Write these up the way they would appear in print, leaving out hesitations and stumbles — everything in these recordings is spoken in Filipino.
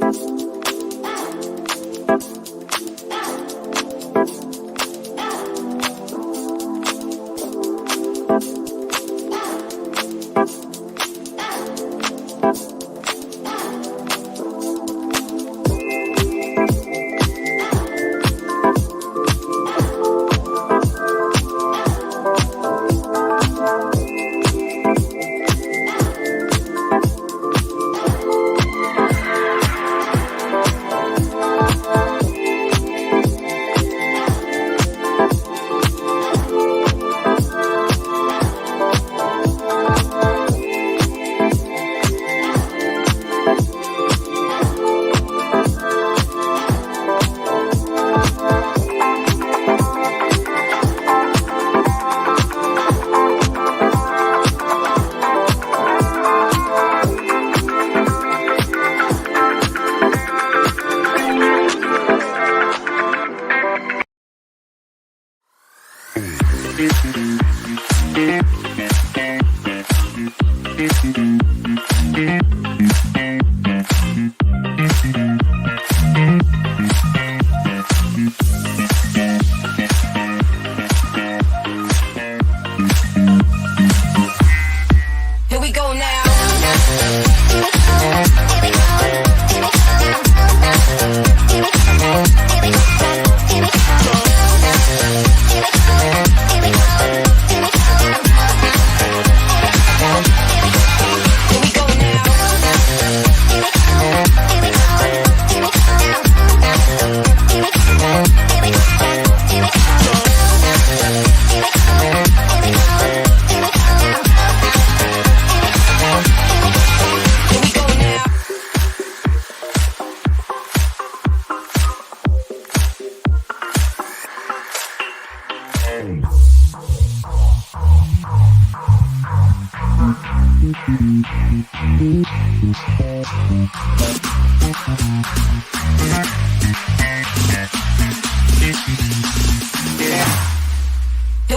Here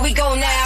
we go now.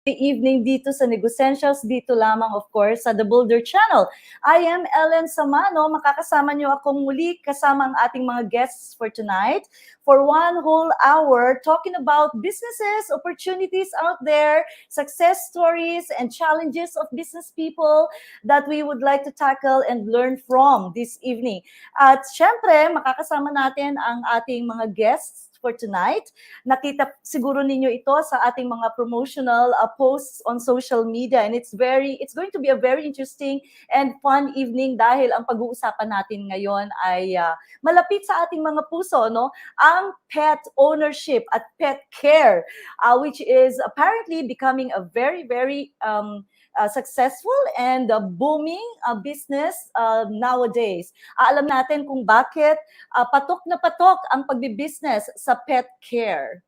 Evening dito sa NEGOSSENTIALS, dito lamang of course sa The Boulder Channel. I am Ellen Samano, makakasama niyo akong muli kasama ang ating mga guests for tonight for 1 whole hour talking about businesses, opportunities out there, success stories and challenges of business people that we would like to tackle and learn from this evening. At syempre, makakasama natin ang ating mga guests for tonight. Nakita siguro ninyo ito sa ating mga promotional posts on social media, and it's going to be a very interesting and fun evening dahil ang pag-uusapan natin ngayon ay malapit sa ating mga puso, no? Ang pet ownership at pet care, which is apparently becoming a very successful and booming business nowadays. Alam natin kung bakit patok na patok ang pagbibusiness sa pet care.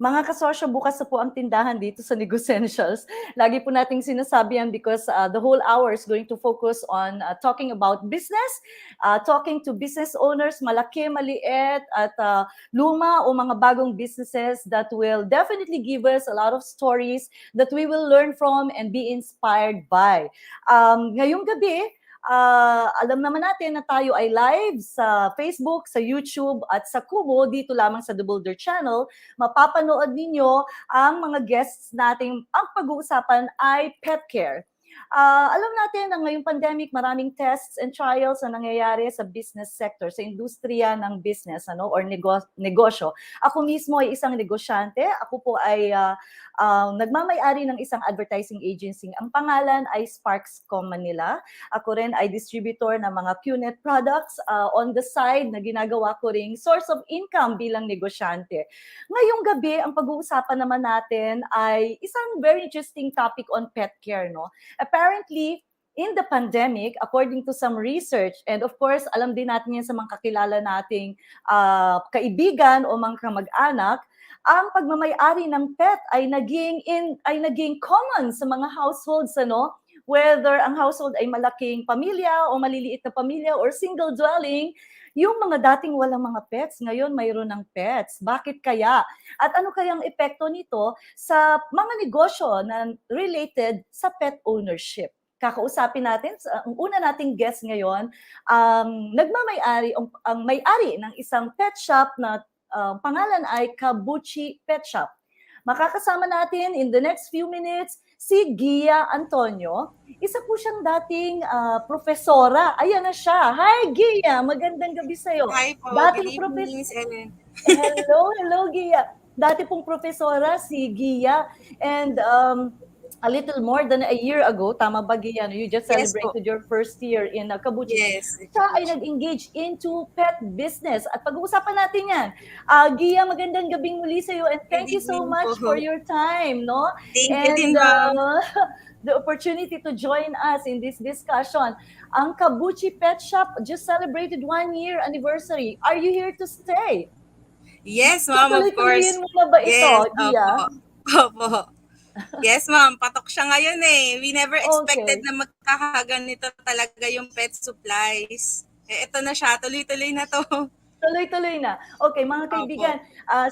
Mga kasosyo, bukas na po ang tindahan dito sa NEGOSSENTIALS. Lagi po nating sinasabi yan because the whole hour is going to focus on talking about business, talking to business owners, malaki, maliit, at luma o mga bagong businesses that will definitely give us a lot of stories that we will learn from and be inspired by. Ngayong gabi, alam naman natin na tayo ay live sa Facebook, sa YouTube, at sa Kubo, dito lamang sa The Boulder Channel. Mapapanood ninyo ang mga guests natin. Ang pag-uusapan ay pet care. Alam natin na ngayong pandemic, maraming tests and trials na nangyayari sa business sector, sa industriya ng business or negosyo. Ako mismo ay isang negosyante. Ako po ay nagmamay-ari ng isang advertising agency. Ang pangalan ay Sparks.com Manila. Ako rin ay distributor ng mga QNet products on the side na ginagawa ko ring source of income bilang negosyante. Ngayong gabi, ang pag-uusapan naman natin ay isang very interesting topic on pet care. Apparently, in the pandemic, according to some research, and of course, alam din natin yan sa mga kakilala nating kaibigan o mga kamag-anak, ang pagmamay-ari ng pet ay naging common sa mga households, whether ang household ay malaking pamilya o maliliit na pamilya or single dwelling. Yung mga dating walang mga pets, ngayon mayroon ng pets. Bakit kaya? At ano kayang epekto nito sa mga negosyo na related sa pet ownership? Kakausapin natin, ang una nating guest ngayon, nagmamay-ari, ang may-ari ng isang pet shop na pangalan ay Kabuchi Pet Shop. Makakasama natin in the next few minutes si Gia Antonio. Isa po siyang dating profesora. Ayan na siya. Hi, Gia! Magandang gabi sa'yo. Hi po. Dating Good evening, Miss Ellen. Hello, Gia. Dati pong profesora si Gia. And a little more than a year ago, tama ba, Gia? You just celebrated your first year in Kabuchi. Yes. Siya ay nag-engage into pet business. At pag-uusapan natin yan. Gia, magandang gabing muli sa iyo and thank you so much for your time. Thank you din, ma'am. The opportunity to join us in this discussion. Ang Kabuchi Pet Shop just celebrated 1 year anniversary. Are you here to stay? Yes, ma'am, of course. Tuloy-tuloyin mo na ba ito, Gia? Opo. Yes, ma'am. Patok siya ngayon eh. We never expected na magkakaganito talaga yung pet supplies. Ito na siya. Tuloy-tuloy na to. Tuloy-tuloy na. Okay, mga kaibigan,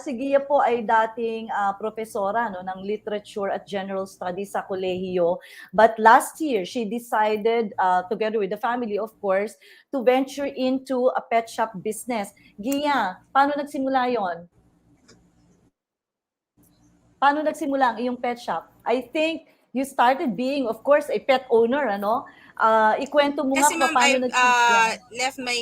si Gia po ay dating profesora ng literature at general studies sa kolehiyo. But last year, she decided, together with the family, of course, to venture into a pet shop business. Gia, paano nagsimula yon? Paano nagsimula ang iyong pet shop? I think you started being, of course, a pet owner, ikwento mo kasi nga paano nagsimula. Left my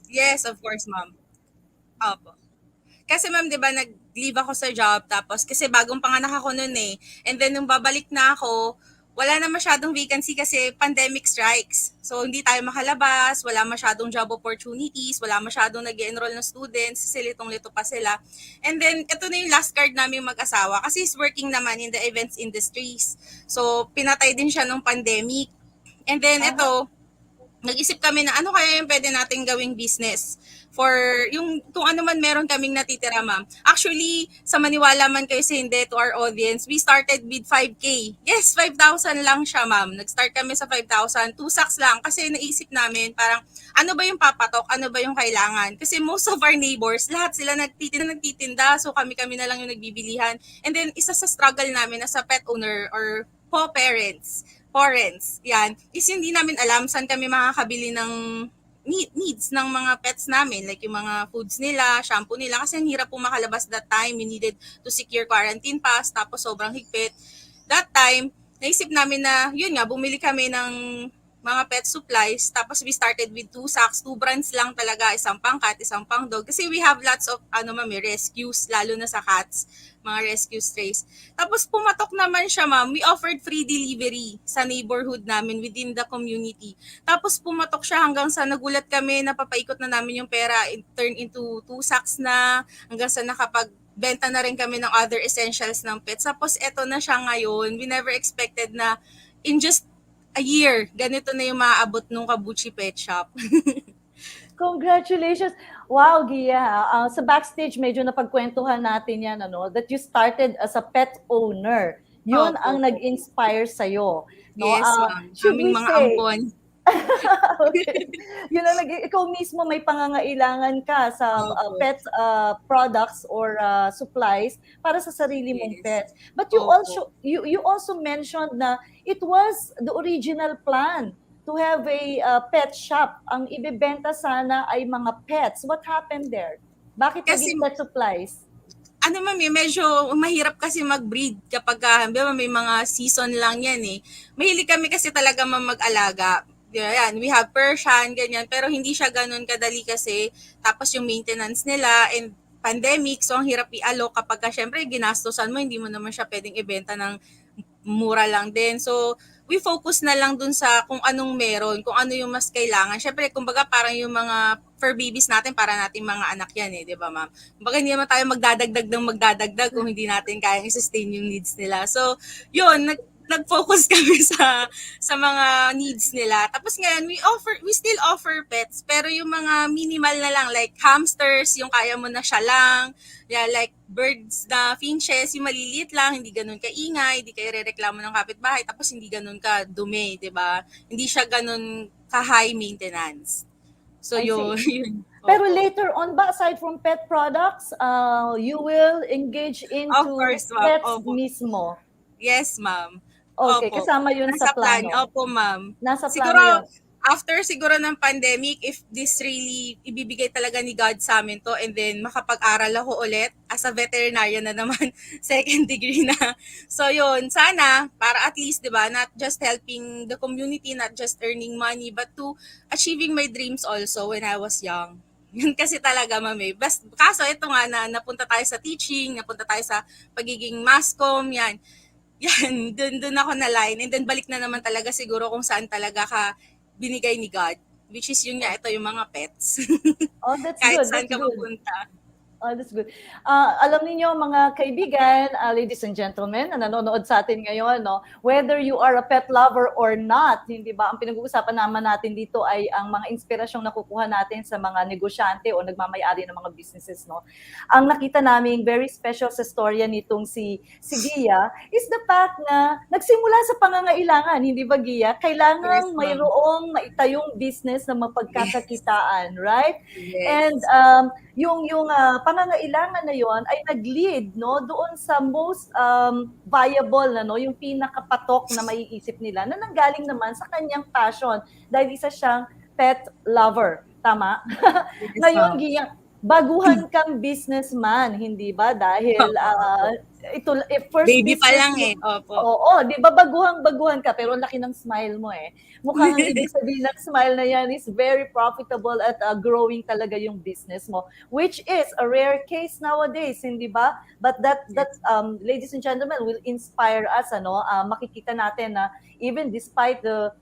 Yes, of course, ma'am. Opo. Kasi ma'am, 'di ba, nag-leave ako sa job tapos kasi bagong panganak ako noon eh. And then nung babalik na ako, wala na masyadong vacancy kasi pandemic strikes. So hindi tayo makalabas, wala masyadong job opportunities, wala masyadong nag-enroll na students, kasi litong-lito pa sila. And then ito na yung last card namin mag-asawa kasi he's working naman in the events industries. So pinatay din siya nung pandemic. And then ito, nag-isip kami na ano kaya yung pwede nating gawing business for yung kung ano man meron kaming natitira, ma'am. Actually, sa maniwala man kayo sa hindi, to our audience, we started with 5K. Yes, 5,000 lang siya, ma'am. Nag-start kami sa 5,000, 2 sacks lang kasi naisip namin parang ano ba yung papatok, ano ba yung kailangan. Kasi most of our neighbors, lahat sila nagtitinda, so kami na lang yung nagbibilihan. And then, isa sa struggle namin as a pet owner or parents, yan, is hindi namin alam saan kami makakabili ng needs ng mga pets namin, like yung mga foods nila, shampoo nila, kasi ang hirap po makalabas that time. We needed to secure quarantine pass, tapos sobrang higpit. That time, naisip namin na, yun nga, bumili kami ng mga pet supplies, tapos we started with 2 sacks, 2 brands lang talaga, isang pang cat, isang pang dog, kasi we have lots of rescues, lalo na sa cats, mga rescue strays. Tapos pumatok naman siya, ma'am. We offered free delivery sa neighborhood namin within the community. Tapos pumatok siya hanggang sa nagulat kami, napapaikot na namin yung pera, turn into 2 sacks na, hanggang sa nakapagbenta na rin kami ng other essentials ng pets. Tapos eto na siya ngayon. We never expected na in just a year, ganito na yung maaabot nung Kabuchi Pet Shop. Congratulations. Wow, Gia. Sa backstage, medyo napagkwentuhan natin yan, ano, that you started as a pet owner. Yun Opo, ang opo. nag-inspire sa'yo. No? Yes, ma'am. Should Aming we mga say, ampon. okay. Yun ang ikaw mismo may pangangailangan ka sa Opo. pet products or supplies para sa sarili mong Yes. pets. But Opo. you also mentioned na it was the original plan to have a pet shop. Ang ibebenta sana ay mga pets. What happened there? Bakit Kasi naging pet supplies? ano ma'am, medyo mahirap kasi mag-breed kapag di ba, may mga season lang yan eh. Mahilig kami kasi talaga mag-alaga. Yan, we have Persian, ganyan. Pero hindi siya ganun kadali kasi. Tapos yung maintenance nila and pandemic, so ang hirap i-alok kapag syempre ginastosan mo, hindi mo naman siya pwedeng ibenta ng mura lang din. So, we focus na lang dun sa kung anong meron, kung ano yung mas kailangan. Syempre, kumbaga parang yung mga fur babies natin, para nating mga anak yan eh, di ba ma'am? Kumbaga hindi naman tayo magdadagdag ng magdadagdag kung hindi natin kayang i-sustain yung needs nila. So, yun, nag-focus kami sa mga needs nila. Tapos ngayon, we still offer pets, pero yung mga minimal na lang, like hamsters, yung kaya mo na siya lang, yeah, like birds na finches, yung maliliit lang, hindi ganun kaingay, hindi kayo rereklamo ng kapitbahay, tapos hindi ganun ka dumi, 'di ba? Hindi siya ganun ka high maintenance. So I yun, see. yun. Pero Opo. later on ba, aside from pet products, you will engage Of into course, ma'am. pets Opo. mismo? Yes, ma'am. Okay, Opo. kasama yun sa Nasa plan. plano. Opo, ma'am. Nasa Siguro, plano yun. after siguro ng pandemic, if this really ibibigay talaga ni God sa amin to, and then makapag-aral ako ulit as a veterinarian na naman, second degree na. So yun, sana, para at least, di ba, not just helping the community, not just earning money, but to achieving my dreams also when I was young. Yun kasi talaga, mami. Kaso ito nga na napunta tayo sa teaching, napunta tayo sa pagiging masscom, yan. Yan, dun ako na line. And then balik na naman talaga siguro kung saan talaga ka binigay ni God. Which is yun nga, ito yung mga pets. Oh, that's Kahit good. saan That's ka good. mapunta. Oh, that's good. Alam niyo mga kaibigan, ladies and gentlemen, na nanonood sa atin ngayon, no, whether you are a pet lover or not, hindi ba, ang pinag-uusapan naman natin dito ay ang mga inspirasyong nakukuha natin sa mga negosyante o nagmamayari ng mga businesses, no. Ang nakita namin very special sa storya nitong si Gia is the fact na nagsimula sa pangangailangan, hindi ba Gia? Yes, Kailangang ma'am. mayroong maitayong business na Yes. mapagkakakitaan, right? And Yes. yung pangangailangan na yon ay nag-lead no doon sa most viable na no yung pinakapatok na maiisip nila na nanggaling naman sa kanyang passion dahil isa siyang pet lover, tama? Yes, Ngayon ma'am. Giyang, baguhan kang businessman, hindi ba? Dahil Opo, opo. first Baby pa business lang mo, eh. Opo. oo, di ba baguhan ka, pero ang laki ng smile mo eh. Mukhang ang ibig sabihin ng smile na yan is very profitable at growing talaga yung business mo, which is a rare case nowadays, hindi ba? But Yes. ladies and gentlemen, will inspire us, ano, makikita natin na even despite the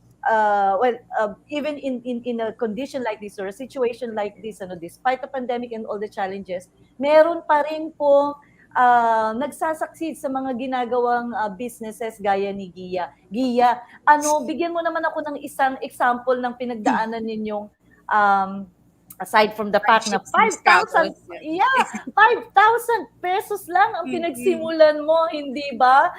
even in a condition like this or a situation like this, ano, despite the pandemic and all the challenges, meron pa rin po nagsasucceed sa mga ginagawang businesses gaya ni Gia. Gia, ano, bigyan mo naman ako ng isang example ng pinagdaanan ninyong aside from the fact na Hardships and 5,000, struggles. Yeah. yeah, 5,000 pesos lang ang Mm-mm. pinagsimulan mo, hindi ba?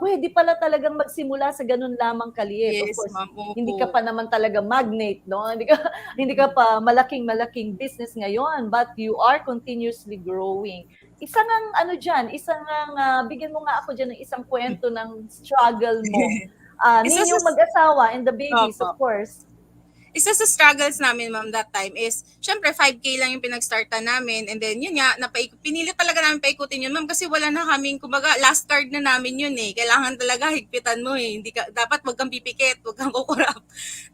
Pwede pala talagang magsimula sa ganun lamang kaliit. Of Yes, course, ma'am. hindi ka Opo. pa naman talaga magnate, no? Hindi ka pa malaking business ngayon, but you are continuously growing. Isang ang ano diyan, isang ang bigyan mo nga ako diyan ng isang kwento ng struggle mo. Isa sa Ninyong mag-asawa and the babies, of Opo. course. Isa sa struggles namin, ma'am, that time is, syempre, 5K lang yung pinag-startan namin. And then, yun nga, pinilit talaga namin paikutin yun, ma'am, kasi wala na kaming, kumbaga, last card na namin yun eh. Kailangan talaga higpitan mo eh. Hindi ka, dapat wag kang pipikit, wag kang kukurap.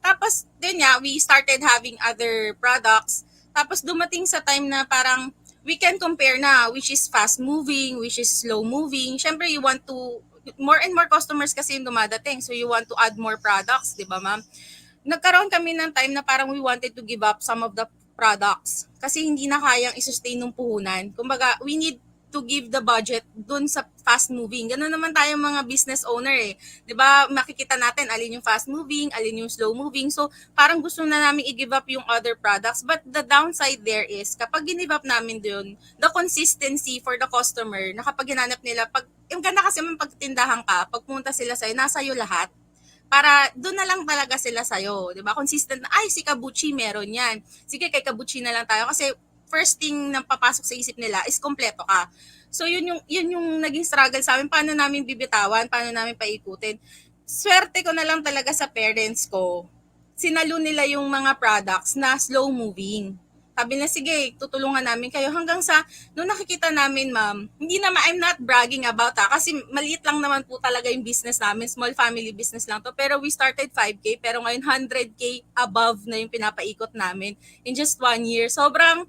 Tapos, yun nga, we started having other products. Tapos, dumating sa time na parang, we can compare na, which is fast moving, which is slow moving. Syempre, you want to, more and more customers kasi yung dumadating. So, you want to add more products, di ba, ma'am? Nagkaroon kami ng time na parang we wanted to give up some of the products kasi hindi na kayang i-sustain ng puhunan. Kumbaga, we need to give the budget dun sa fast moving. Ganun naman tayong mga business owner eh. 'Di ba? Makikita natin alin yung fast moving, alin yung slow moving. So, parang gusto na namin i-give up yung other products. But the downside there is, kapag give up namin dun, the consistency for the customer, na kapag hinanap nila, yung ganda kasi may pagtindahan ka, pag pumunta sila sa'yo, nasa iyo lahat. Para doon na lang talaga sila sa'yo. 'Di ba? Consistent na, ay, si Kabuchi meron yan. Sige, kay Kabuchi na lang tayo. Kasi first thing na papasok sa isip nila is kompleto ka. So yun yung naging struggle sa amin. Paano namin bibitawan? Paano namin paikutin? Swerte ko na lang talaga sa parents ko. Sinalo nila yung mga products na slow moving. Sabi na, sige, tutulungan namin kayo. Hanggang sa, nung nakikita namin, ma'am, hindi naman, I'm not bragging about kasi maliit lang naman po talaga yung business namin. Small family business lang to. Pero we started 5K, pero ngayon 100K above na yung pinapaikot namin in just 1 year. Sobrang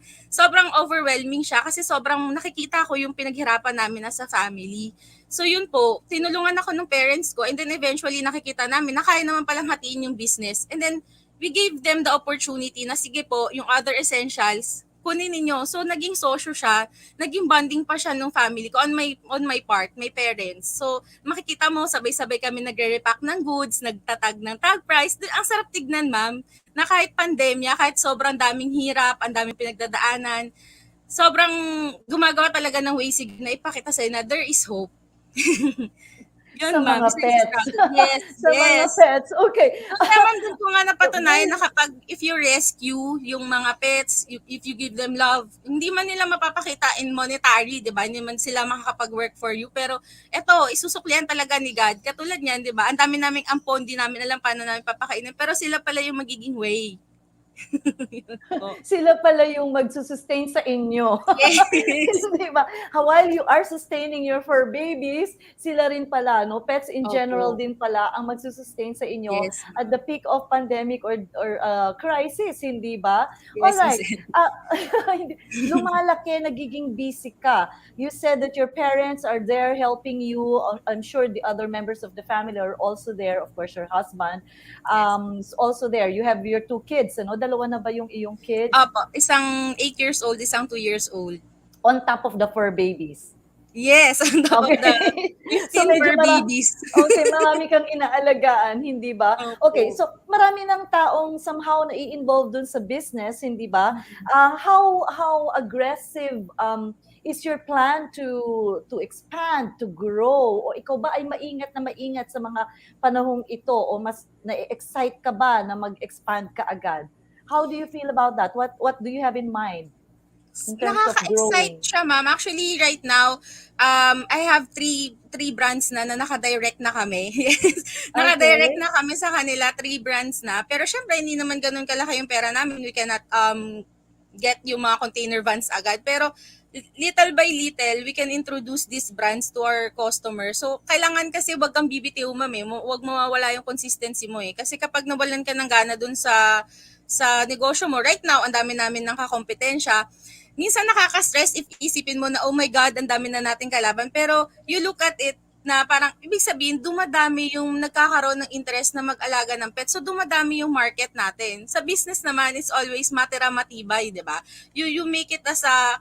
overwhelming siya kasi sobrang nakikita ko yung pinaghirapan namin as a family. So yun po, tinulungan ako ng parents ko and then eventually nakikita namin na kaya naman palang hatiin yung business. And then we gave them the opportunity na sige po, yung other essentials, kunin ninyo. So naging sosyo siya, naging bonding pa siya ng family ko on my part, my parents. So makikita mo, sabay-sabay kami nagre-repack ng goods, nagtatag ng tag price. Ang sarap tignan, ma'am, na kahit pandemya, kahit sobrang daming hirap, ang daming pinagdadaanan, sobrang gumagawa talaga ng way na ipakita sa'yo na there is hope. Sa Yun, ma'am. mga pets. Yes, Sa mga yes. pets. Okay. Doon ko nga napatunayan na kapag if you rescue yung mga pets, if you give them love, hindi man nila mapapakita in monetary, di ba? Hindi man sila makakapag-work for you. Pero eto, isusuklian talaga ni God. Katulad niyan, di ba? Ang dami naming ampon, di namin alam paano namin papakainin. Pero sila pala yung magiging way. Sila pala yung magsusustain sa inyo. Yes. Di ba? While you are sustaining your fur babies, sila rin pala, no? Pets in general Opo. din pala ang magsusustain sa inyo Yes. at the peak of pandemic or crisis, hindi ba? All Yes, Miss right. Ed. Lumalaki, nagiging busy ka. You said that your parents are there helping you. I'm sure the other members of the family are also there. Of course, your husband Yes. is also there. You have your 2 kids, ano? Dalawa na ba yung iyong kids? Opo, isang 8 years old, isang 2 years old. On top of the fur babies. Yes, on top of the Okay. So 15 medyo fur babies. okay, marami kang inaalagaan, hindi ba? Okay, Opo. so marami ng taong somehow nai-involve dun sa business, hindi ba? How aggressive is your plan to expand, to grow? O ikaw ba ay maingat sa mga panahong ito o mas na-excite ka ba na mag-expand ka agad? How do you feel about that? What do you have in mind in terms of Nakaka-excite growing? siya, ma'am. Actually, right now, I have three brands na naka-direct na kami. Yes. Naka-direct Okay. na kami sa kanila, 3 brands na. Pero syempre, hindi naman ganun kalaki yung pera namin. We cannot get yung mga container vans agad. Pero little by little, we can introduce these brands to our customers. So, kailangan kasi wag kang bibitiw, ma'am eh. Wag mawawala yung consistency mo eh. Kasi kapag nawalan ka ng gana dun sa negosyo mo, right now, ang dami namin ng kakompetensya, minsan nakaka-stress if isipin mo na, oh my God, ang dami na nating kalaban. Pero you look at it na parang, ibig sabihin, dumadami yung nagkakaroon ng interest na mag-alaga ng pet. So, dumadami yung market natin. Sa business naman, it's always matira matibay, di ba? You make it as a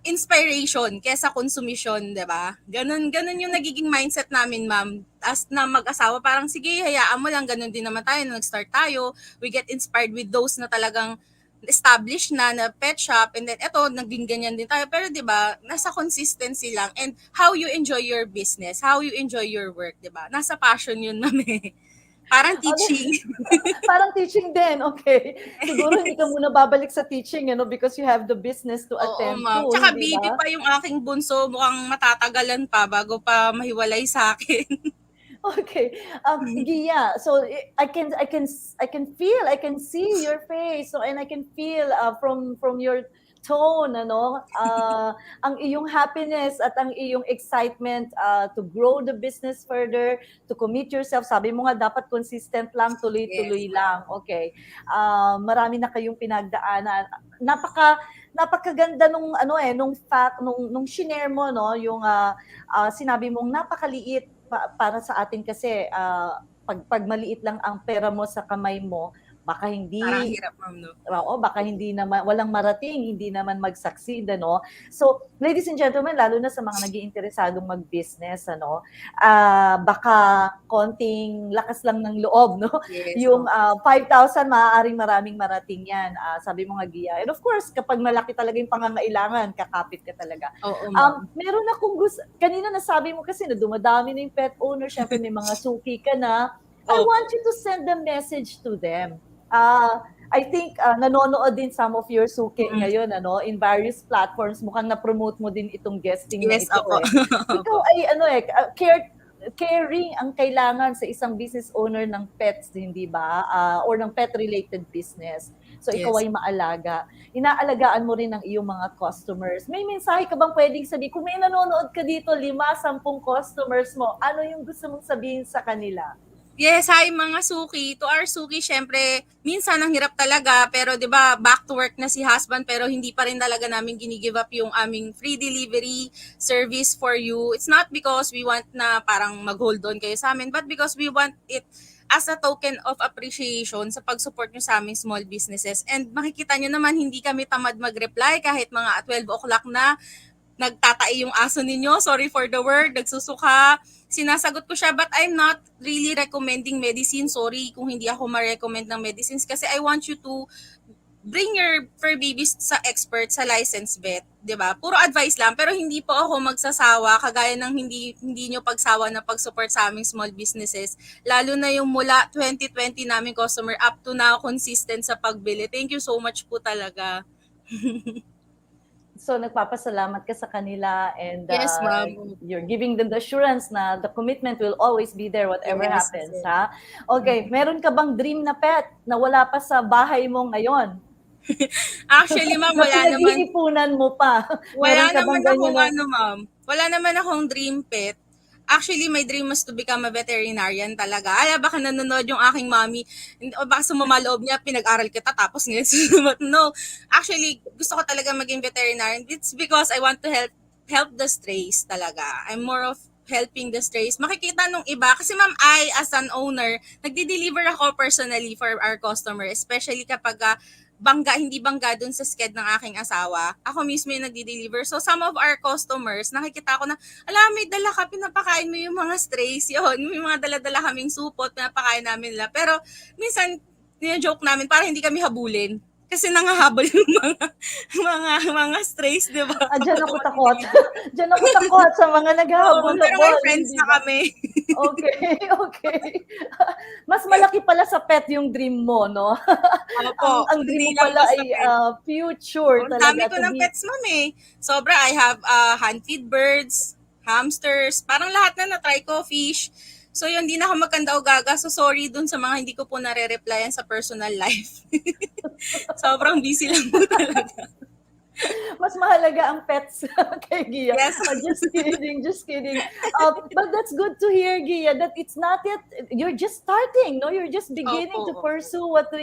inspiration kesa konsumisyon, di ba? Ganun yung nagiging mindset namin, ma'am. As na mag-asawa, parang sige, hayaan mo lang, ganun din naman tayo. Nung nag-start tayo, we get inspired with those na talagang established na pet shop, and then eto naging ganyan din tayo, pero 'di ba nasa consistency lang and how you enjoy your business, how you enjoy your work, 'di ba, nasa passion yun, mami. Parang teaching. Parang teaching din, okay. Siguro hindi ka muna babalik sa teaching, because you have the business to Oo, attend ma'am, to, tsaka hindi baby ba? pa yung aking bunso, mukhang matatagalan pa bago pa mahiwalay sa akin. Okay. Gia, so I can see your face, so and I can feel from your tone, ang iyong happiness at ang iyong excitement to grow the business further, to commit yourself. Sabi mo nga dapat consistent lang, Yes, tuloy-tuloy ma'am. lang. Okay. Marami na kayong pinagdaanan. Napakaganda nung fact nung shinare mo, no, yung sinabi mong napakaliit para sa atin kasi pag maliit lang ang pera mo sa kamay mo, baka Parang hindi, hirap, ma'am, no? oo, baka hindi naman, walang marating, hindi naman mag-succeed, ano. So, ladies and gentlemen, lalo na sa mga nag-iinteresadong mag-business, ano, baka konting lakas lang ng loob, no? Yes, Yung opo. 5,000, maaaring maraming marating yan, sabi mo nga, Gia. And of course, kapag malaki talaga yung pangangailangan, kakapit ka talaga. Oo, ma'am. Meron akong gusto, kanina nasabi mo kasi na dumadami na yung pet owner, syempre may mga suki ka na. I Opo. want you to send a message to them. I think nanonood din some of your suki Mm. ngayon, ano, in various platforms. Mukhang na-promote mo din itong guesting na Yes, ito opo. eh. Ikaw Opo. ay ano eh, caring ang kailangan sa isang business owner ng pets, hindi ba? Or ng pet-related business. So ikaw Yes. ay maalaga. Inaalagaan mo rin ang iyong mga customers. May mensahe ka bang pwedeng sabihin? Kung may nanonood ka dito, 5-10 customers mo, ano yung gusto mong sabihin sa kanila? Yes, hi mga suki. To our suki, syempre, minsan ang hirap talaga, pero 'di ba, back to work na si husband pero hindi pa rin talaga namin gini-give up yung aming free delivery service for you. It's not because we want na parang mag-hold on kayo sa amin, but because we want it as a token of appreciation sa pag-support nyo sa aming small businesses. And makikita nyo naman, hindi kami tamad mag-reply kahit mga 12 o'clock na nagtatai yung aso ninyo, sorry for the word, nagsusuka, sinasagot ko siya, but I'm not really recommending medicine. Sorry kung hindi ako ma-recommend ng medicines kasi I want you to bring your fur babies sa expert, sa licensed vet, 'di ba? Puro advice lang, pero hindi po ako magsasawa kagaya ng hindi niyo pagsawa na pag-support sa aming small businesses, lalo na yung mula 2020 namin customer up to now consistent sa pagbili. Thank you so much po talaga. So nagpapasalamat ka sa kanila, and Yes, ma'am. you're giving them the assurance na the commitment will always be there whatever Yes, happens, yes. ha? Okay, meron ka bang dream na pet na wala pa sa bahay mo ngayon? Actually, ma'am, Na pinag-iipunan mo pa? wala Meron ka bang naman ganyan akong na, ano, ma'am. Wala naman akong dream pet. Actually, my dream was to become a veterinarian talaga. Ala, baka nanonood yung aking mommy. O baka sumama loob niya, pinag-aral kita tapos ngayon sumamat. No. Actually, gusto ko talaga maging veterinarian. It's because I want to help the strays talaga. I'm more of helping the strays. Makikita nung iba. Kasi ma'am, I, as an owner, nagdi-deliver ako personally for our customer. Especially kapag hindi bangga dun sa sked ng aking asawa. Ako mismo yung nagdi-deliver. So some of our customers, nakikita ko na, may dala ka, pinapakain mo yung mga strays. Yun, may mga dala-dala kaming supot, pinapakain namin nila. Pero minsan, joke namin para hindi kami habulin. Kasi nangahabol yung mga strays, di ba? dyan Kapag ako takot. deliver. Dyan ako takot sa mga Oo, pero may naghahabol-habol, friends hindi na ba? kami. Okay, okay. Mas malaki pala sa pet yung dream mo, no? Opo, Ang dream hindi mo lang pala po sa ay pet. future Ang dami talaga ko to ng be. pets, ma'am eh. Sobra, I have hand-feed birds, hamsters, parang lahat na na-try ko, fish. So yun, di na ako magkanda o gaga. So sorry dun sa mga hindi ko po nare-replyan sa personal life. Sobrang busy lang po talaga. Mas mahalaga ang pets kay Gia. Yes. Just kidding, just kidding. But that's good to hear, Gia, that it's not yet, you're just starting, no? You're just beginning to Opo, opo. pursue what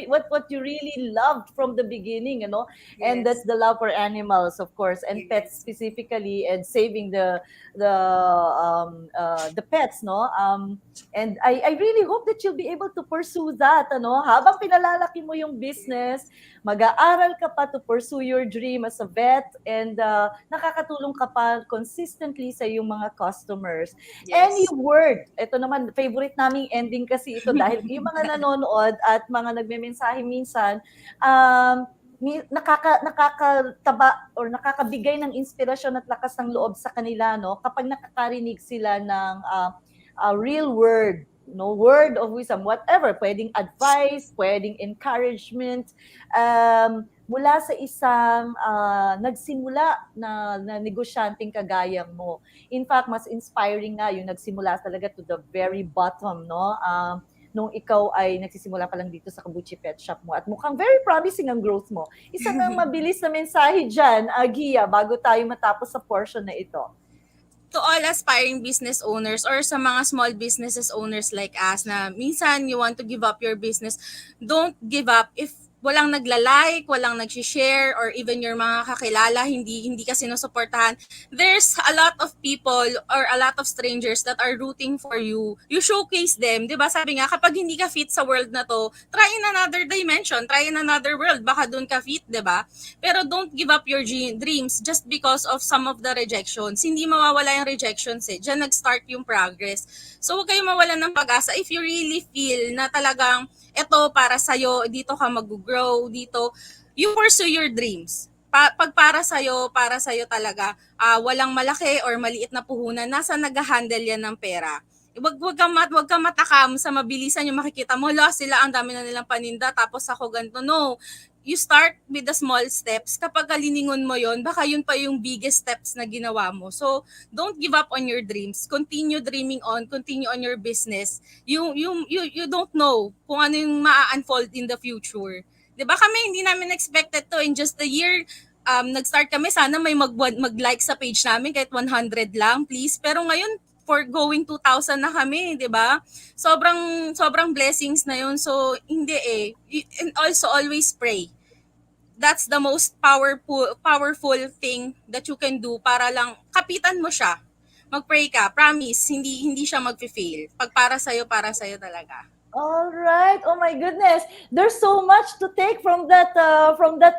you really loved from the beginning, you know? And that's Yes. the love for animals, of course, and pets Yes. specifically, and saving the pets, no? And I really hope that you'll be able to pursue that, ano? Habang pinalalaki mo yung business, mag-aaral ka pa to pursue your dream as a vet, and nakakatulong ka pa consistently sa iyong mga customers. Any Yes. word, ito naman, favorite naming ending kasi ito dahil yung mga nanonood at mga nagme-mensahe minsan, nakakataba or nakakabigay ng inspirasyon at lakas ng loob sa kanila, no? Kapag nakakarinig sila ng real word, no, word of wisdom, whatever, pwedeng advice, pwedeng encouragement, mula sa isang nagsimula na negosyanteng kagayang mo. In fact, mas inspiring nga yung nagsimula talaga to the very bottom, no? Nung ikaw ay nagsisimula pa lang dito sa Kabuchi Pet Shop mo at mukhang very promising ang growth mo. Isa na mabilis na mensahe dyan, Gia, bago tayo matapos sa portion na ito. To all aspiring business owners or sa mga small businesses owners like us na minsan you want to give up your business, don't give up if walang nagla-like, walang nag-share, or even your mga kakilala hindi ka sinusuportahan, there's a lot of people or a lot of strangers that are rooting for you. You showcase them, 'di ba? Sabi nga kapag hindi ka fit sa world na to, try in another dimension, try in another world, baka doon ka fit, 'di ba? Pero don't give up your dreams just because of some of the rejections. Hindi mawawala yung rejections eh. Diyan nag-start yung progress. So huwag kayong mawalan ng pag-asa if you really feel na talagang eto para sa'yo, dito ka mag-grow, dito, you pursue your dreams. Pag para sa'yo talaga, walang malaki or maliit na puhunan, nasa nag-handle yan ng pera. Wag kang matakam sa mabilisan yung makikita mo, la sila ang dami na nilang paninda tapos ako ganito. No, you start with the small steps. Kapag kaliningon mo yon, baka yun pa yung biggest steps na ginawa mo. So, don't give up on your dreams. Continue dreaming on, continue on your business. You don't know kung ano yung maa-unfold in the future. 'Di ba kami hindi namin expected to in just a year. Nag-start kami, sana may mag-like sa page namin kahit 100 lang, please. Pero ngayon, for going 2,000 na kami, 'di ba? Sobrang blessings na 'yun. So, hindi eh. And also always pray. That's the most powerful thing that you can do para lang kapitan mo siya. Mag-pray ka, promise, hindi siya magfi-fail. Pag para sa'yo talaga. All right. Oh my goodness. There's so much to take from that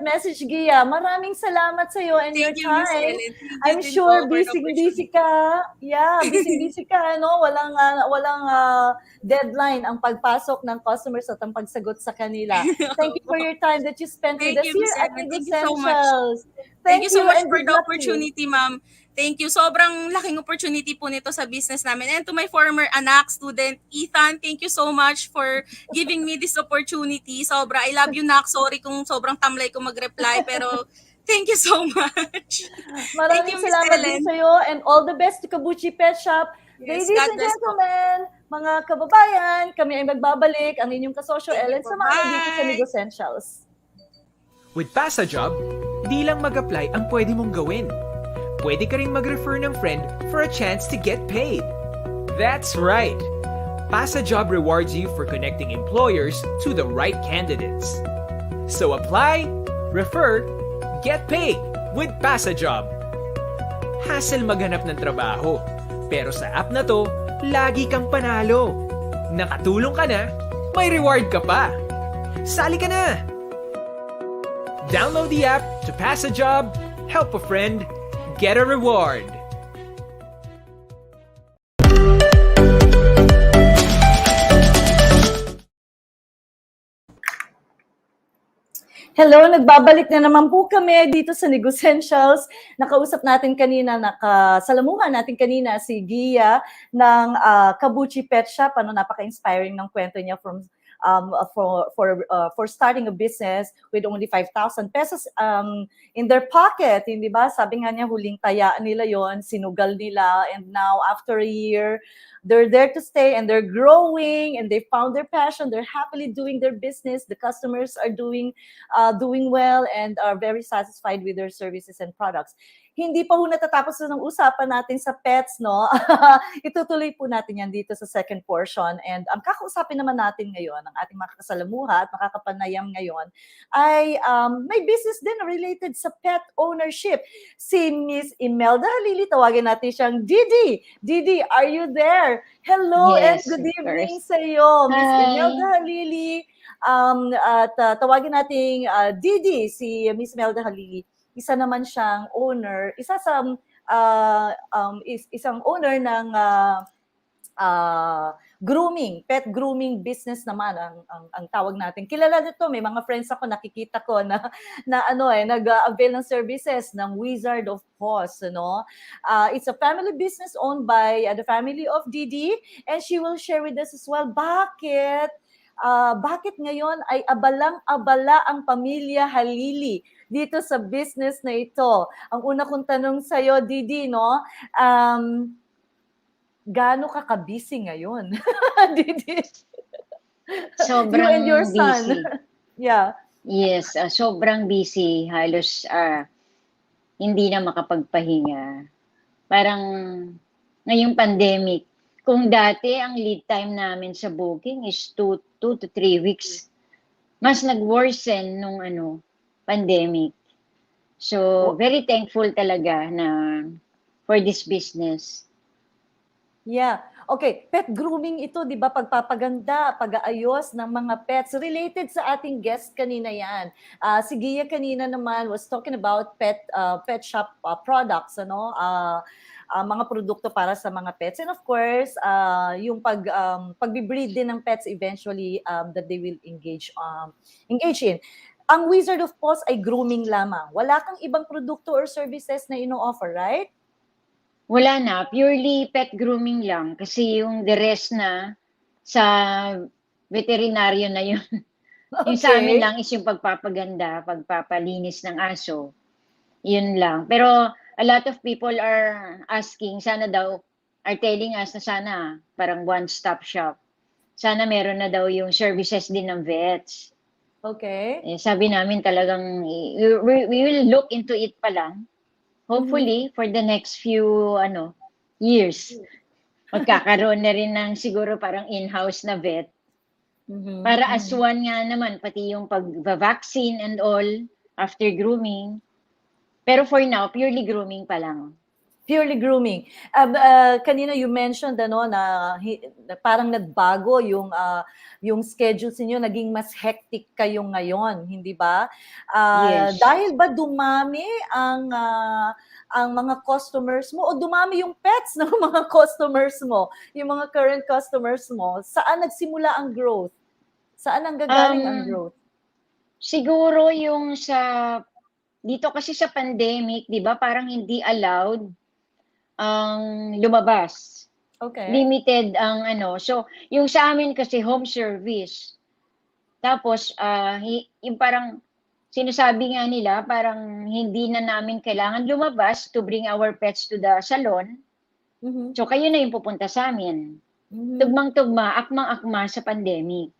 message, Gia. Maraming salamat sa iyo and your Thank you, Miss time. Ellen. Thank you I'm din po sure for the busy opportunity. ka. Yeah, busy ka, no? Walang deadline ang pagpasok ng customers at ang pagsagot sa kanila. Thank you for your time that you spent with Thank us you, here Miss at Ellen. Thank you so much. Essentials. Thank you Thank so you much and for good the luck to you. opportunity, ma'am. Thank you. Sobrang laking opportunity po nito sa business namin. And to my former anak, student, Ethan, thank you so much for giving me this opportunity. Sobra. I love you, Nak. Sorry kung sobrang tamlay ko mag-reply, pero thank you so much. Thank you, Maraming Miss salamat din Ellen. sa iyo and all the best to Kabuchi Pet Shop. Yes, Ladies God and bless po. gentlemen, mga kababayan, kami ay magbabalik. Ang inyong kasosyo Thank you Ellen po. Samano dito sa Bye! NEGOSSENTIALS. With PasaJob, di lang mag-apply ang pwede mong gawin. Pwede ka ring mag-refer ng friend for a chance to get paid. That's right! PasaJob rewards you for connecting employers to the right candidates. So apply, refer, get paid with PasaJob. Hassle maghanap ng trabaho, pero sa app na to, lagi kang panalo. Nakatulong ka na, may reward ka pa. Sali ka na! Download the app to pass a job, help a friend, get a reward. Hello, nagbabalik na naman po kami dito sa NEGOSSENTIALS. Nakausap natin kanina, nakasalamuhan natin kanina si Gia ng Kabuchi Pet Shop. Napaka-inspiring ng kwento niya for starting a business with only 5,000 pesos in their pocket, hindi ba? Sabi nga niya, huling taya nila yon, sinugal nila, and now after a year, they're there to stay and they're growing and they found their passion. They're happily doing their business. The customers are doing well and are very satisfied with their services and products. Hindi pa ho natatapos ng usapan natin sa pets, no? Itutuloy po natin yan dito sa second portion. And ang kakausapin naman natin ngayon, ang ating mga kasalamuha at makakapanayam ngayon, ay may business din related sa pet ownership. Si Miss Imelda Halili, tawagin natin siyang Didi. Didi, are you there? Hello Yes, and good of evening course. sa iyo, Miss Hi. Imelda Halili. At tawagin nating Didi, si Miss Imelda Halili. Isa naman siyang owner, isang owner ng pet grooming business naman ang tawag natin. Kilala nito, may mga friends ako nakikita ko na nag-avail ng services ng Wizard of Paws, no? It's a family business owned by the family of Didi, and she will share with us as well bakit ngayon ay abalang-abala ang pamilya Halili dito sa business na ito. Ang una kong tanong sa'yo, Didi, no? Gaano ka ka-busy ngayon? Didi? You and your Sobrang son. busy. Yeah. Yes, sobrang busy. Halos hindi na makapagpahinga. Parang ngayong pandemic, kung dati ang lead time namin sa booking is 2 to 3 weeks, mas nag-worsen nung pandemic. So, very thankful talaga na for this business. Yeah. Okay, pet grooming ito, 'di ba? Pagpapaganda, pag-aayos ng mga pets. Related sa ating guest kanina 'yan. Si Gia kanina naman was talking about pet shop products, ano? Mga produkto para sa mga pets. And of course, yung pagbi-breed din ng pets eventually that they will engage in. Ang Wizard of Paws ay grooming lamang. Wala kang ibang produkto or services na ino-offer, right? Wala na, purely pet grooming lang. Kasi yung the rest na sa veterinaryo na yun. Yung sa amin Okay. lang is yung pagpapaganda, pagpapalinis ng aso. Yun lang. Pero a lot of people are asking, are telling us na sana parang one-stop shop. Sana meron na daw yung services din ng vets. Okay. Sabi namin talagang, we will look into it pa lang. Hopefully, for the next few years, magkakaroon na rin ng siguro parang in-house na vet. Para as one nga naman, pati yung pag-vaccine and all, after grooming. Pero for now, purely grooming pa lang. Purely grooming. Kanina you mentioned na parang nagbago yung schedules niyo, naging mas hectic kayo ngayon, hindi ba? Yes. Dahil ba dumami ang mga customers mo o dumami yung pets ng mga customers mo, yung mga current customers mo? Saan nagsimula ang growth? Saan ang gagaling ang growth? Siguro yung dito kasi sa pandemic, di ba, parang hindi allowed ang lumabas. Okay. Limited ang So, yung sa amin kasi home service. Tapos, yung parang sinasabi nga nila, parang hindi na namin kailangan lumabas to bring our pets to the salon. So, kayo na yung pupunta sa amin. Tugmang-tugma, akmang-akma sa pandemic.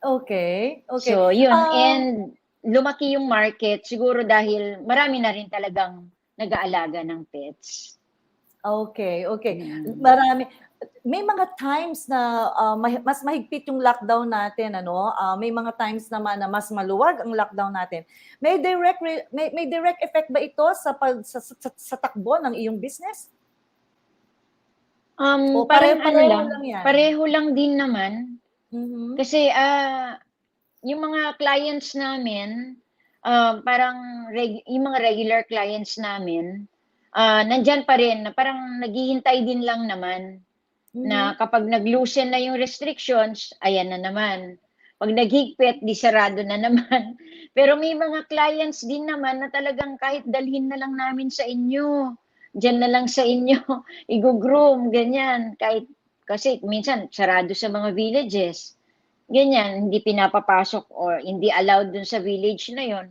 Okay. Okay. So, yun. And lumaki yung market siguro dahil marami na rin talagang nag-aalaga ng pets. Okay. Marami. May mga times na mas mahigpit yung lockdown natin, ano? May mga times naman na mas maluwag ang lockdown natin. May direct effect ba ito sa takbo ng iyong business? O Parang pareho lang yan? pareho lang din naman. Kasi yung mga clients namin, parang yung mga regular clients namin, nandyan pa rin, na parang naghihintay din lang naman na kapag nag-loosen na yung restrictions, ayan na naman. Pag naghigpit, di sarado na naman. Pero may mga clients din naman na talagang kahit dalhin na lang namin sa inyo, dyan na lang sa inyo, i-groom, ganyan. Kasi minsan, sarado sa mga villages. Ganyan, hindi pinapapasok or hindi allowed dun sa village na yon.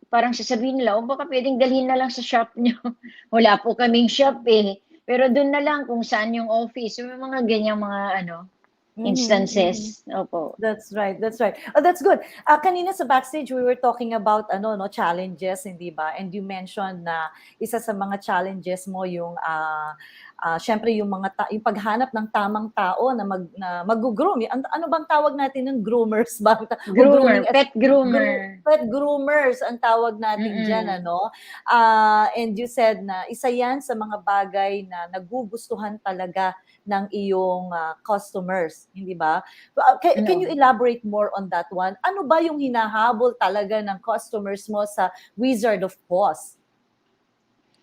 Parang sasabihin nila, baka pwedeng dalhin na lang sa shop nyo. Wala po kaming shop eh. Pero dun na lang kung saan yung office. May mga ganyang mga instances. Opo. That's right. Oh, that's good. Kanina sa backstage, we were talking about challenges, hindi ba? And you mentioned na isa sa mga challenges mo yung syempre yung yung paghanap ng tamang tao na mag-groom. Ano bang tawag natin ng groomers ba? Pet groomer. Pet groomers ang tawag natin diyan, ano? And you said na isa 'yan sa mga bagay na nagugustuhan talaga ng iyong customers, hindi ba? Can you elaborate more on that one? Ano ba yung hinahabol talaga ng customers mo sa Wizard of Paws?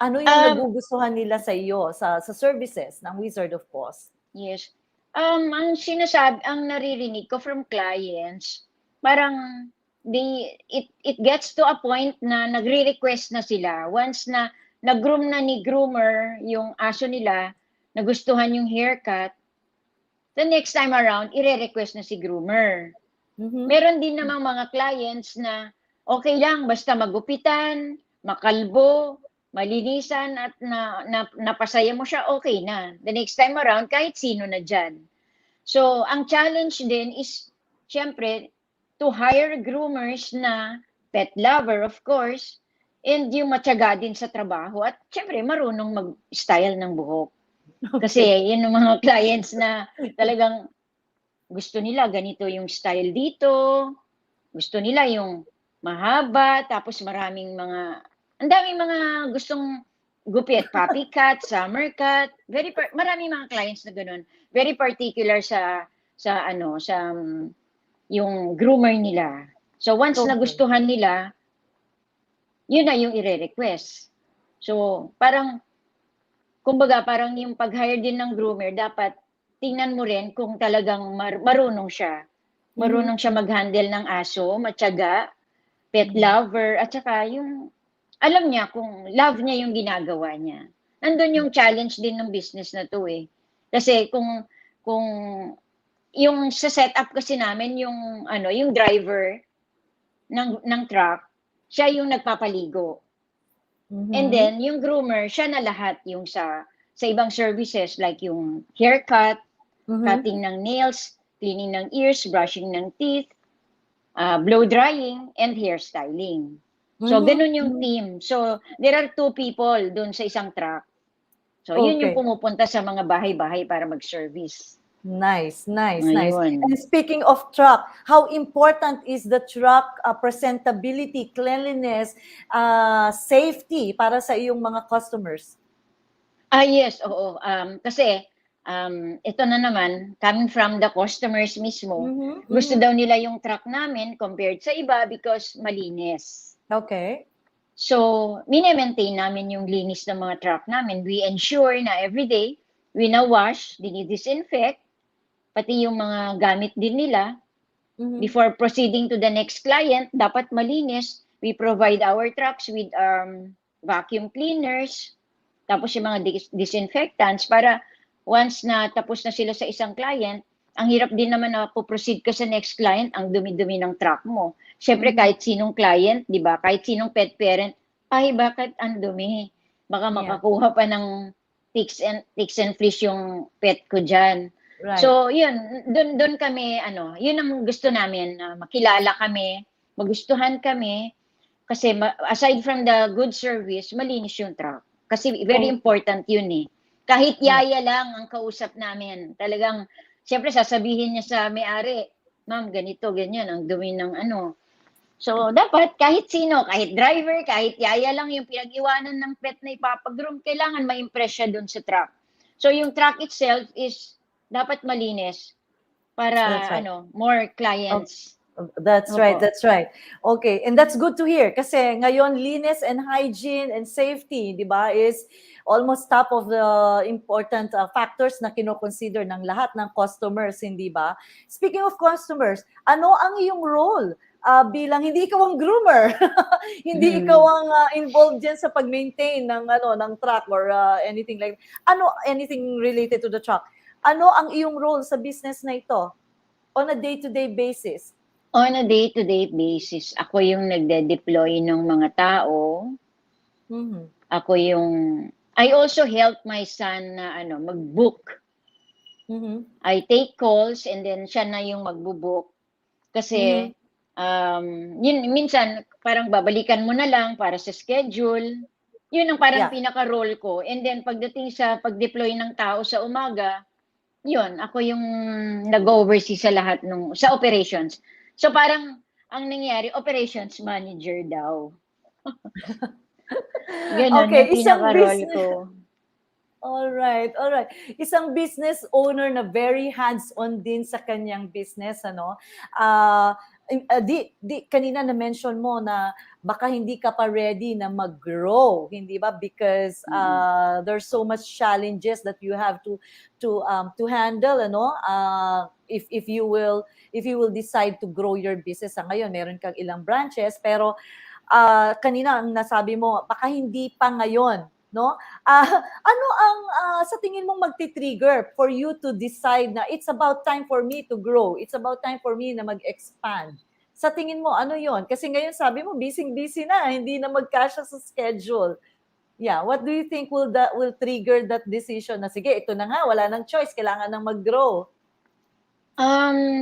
Ano yung nagugustuhan nila sa iyo, sa services ng Wizard of Paws? Yes. Ang naririnig ko from clients, parang it gets to a point na nagre-request na sila. Once na nag-groom na ni groomer yung aso nila, nagustuhan yung haircut, the next time around, ire-request na si groomer. Meron din namang mga clients na okay lang, basta magupitan, makalbo, malinisan at napasaya mo siya, okay na. The next time around, kahit sino na dyan. So, ang challenge din is, syempre, to hire groomers na pet lover, of course, and yung matyaga din sa trabaho at syempre, marunong mag-style ng buhok. Kasi yun yung mga clients na talagang gusto nila ganito yung style dito, gusto nila yung mahaba, tapos ang daming mga gustong gupit, puppy cut, summer cut, maraming mga clients na ganun. Very particular sa yung groomer nila. So once Okay. nagustuhan nila, yun na yung ire-request. So kumbaga parang yung pag-hire din ng groomer, dapat tingnan mo rin kung talagang marunong siya. Mhm. Marunong siya mag-handle ng aso, matyaga, pet lover, at saka yung alam niya kung love niya yung ginagawa niya. Nandun yung challenge din ng business na to eh. Kasi kung yung sa setup kasi namin yung driver ng truck, siya yung nagpapaligo. And Mhm. then yung groomer, siya na lahat yung sa ibang services like yung haircut, Mhm. cutting ng nails, cleaning ng ears, brushing ng teeth, blow drying, and hairstyling. So, Mhm. ganun yung Mhm. team. So, there are 2 people dun sa isang truck. So, yun yung Okay. pumupunta sa mga bahay-bahay para mag-service. Nice, nice, nice. And Ayun. speaking of truck, how important is the truck presentability, cleanliness, safety para sa iyong mga customers? Yes, oo. Kasi, ito na naman, coming from the customers mismo, Mhm. gusto Mhm. daw nila yung truck namin compared sa iba because malinis. Okay. So, mine-maintain namin yung linis ng mga truck namin. We ensure na everyday, wina-wash, dinidisinfect, pati yung mga gamit din nila. Mhm. Before proceeding to the next client, dapat malinis. We provide our trucks with vacuum cleaners, tapos yung mga disinfectants para once na tapos na sila sa isang client, ang hirap din naman na po-proceed ka sa next client, ang dumi-dumi ng truck mo. Siyempre, Mhm. kahit sinong client, di ba? Kahit sinong pet parent, ay, bakit ang dumi? Baka Yeah. makakuha pa ng ticks and fleas yung pet ko dyan. Right. So, yun, doon kami, yun ang gusto namin, makilala kami, magustuhan kami, kasi aside from the good service, malinis yung truck. Kasi very Okay. important yun eh. Kahit Yeah. yaya lang ang kausap namin, talagang, siyempre sasabihin niya sa may-ari, ma'am, ganito, ganyan, ang dumi ng ano. So, dapat kahit sino, kahit driver, kahit yaya lang yung pinag-iwanan ng pet na ipapagroom, kailangan ma-impress siya dun sa truck. So, yung truck itself is dapat malinis That's para right. more Okay. clients. That's right, Opo. that's right. Okay, and that's good to hear kasi ngayon linis and hygiene and safety, 'di ba, is almost top of the important factors na kino-consider ng lahat ng customers, hindi ba? Speaking of customers, ano ang iyong role bilang hindi ikaw ang groomer, hindi ikaw Hmm. ang involved diyan sa pag-maintain ng truck or anything like anything related to the truck. Ano ang iyong role sa business na ito on a day-to-day basis? On a day-to-day basis, ako yung nagde-deploy ng mga tao. Mhm. I also help my son na mag-book. Mhm. I take calls and then siya na yung magbo-book. Kasi, Mhm. yun, minsan, parang babalikan mo na lang para sa schedule. Yun ang parang Yeah. pinaka-role ko. And then, pagdating sa pag-deploy ng tao sa umaga, yun, ako yung nag-oversee sa lahat sa operations. So, parang, ang nangyari, operations manager daw. Ganon yung Okay, isang pinaka-role business. ko. All right, all right. Isang business owner na very hands-on din sa kanyang business, ano? Kanina na-mention mo na baka hindi ka pa ready na mag-grow, hindi ba? Because Mm. there's so much challenges that you have to handle, ano? If you will decide to grow your business sa ngayon, meron kang ilang branches, pero kanina ang nasabi mo, baka hindi pa ngayon, no? Ano ang sa tingin mong magti-trigger for you to decide na it's about time for me to grow, it's about time for me na mag-expand? Sa tingin mo, ano yon? Kasi ngayon sabi mo, busy-busy na, hindi na magkasya sa schedule. Yeah, what do you think will trigger that decision na sige, ito na nga, wala nang choice, kailangan nang mag-grow?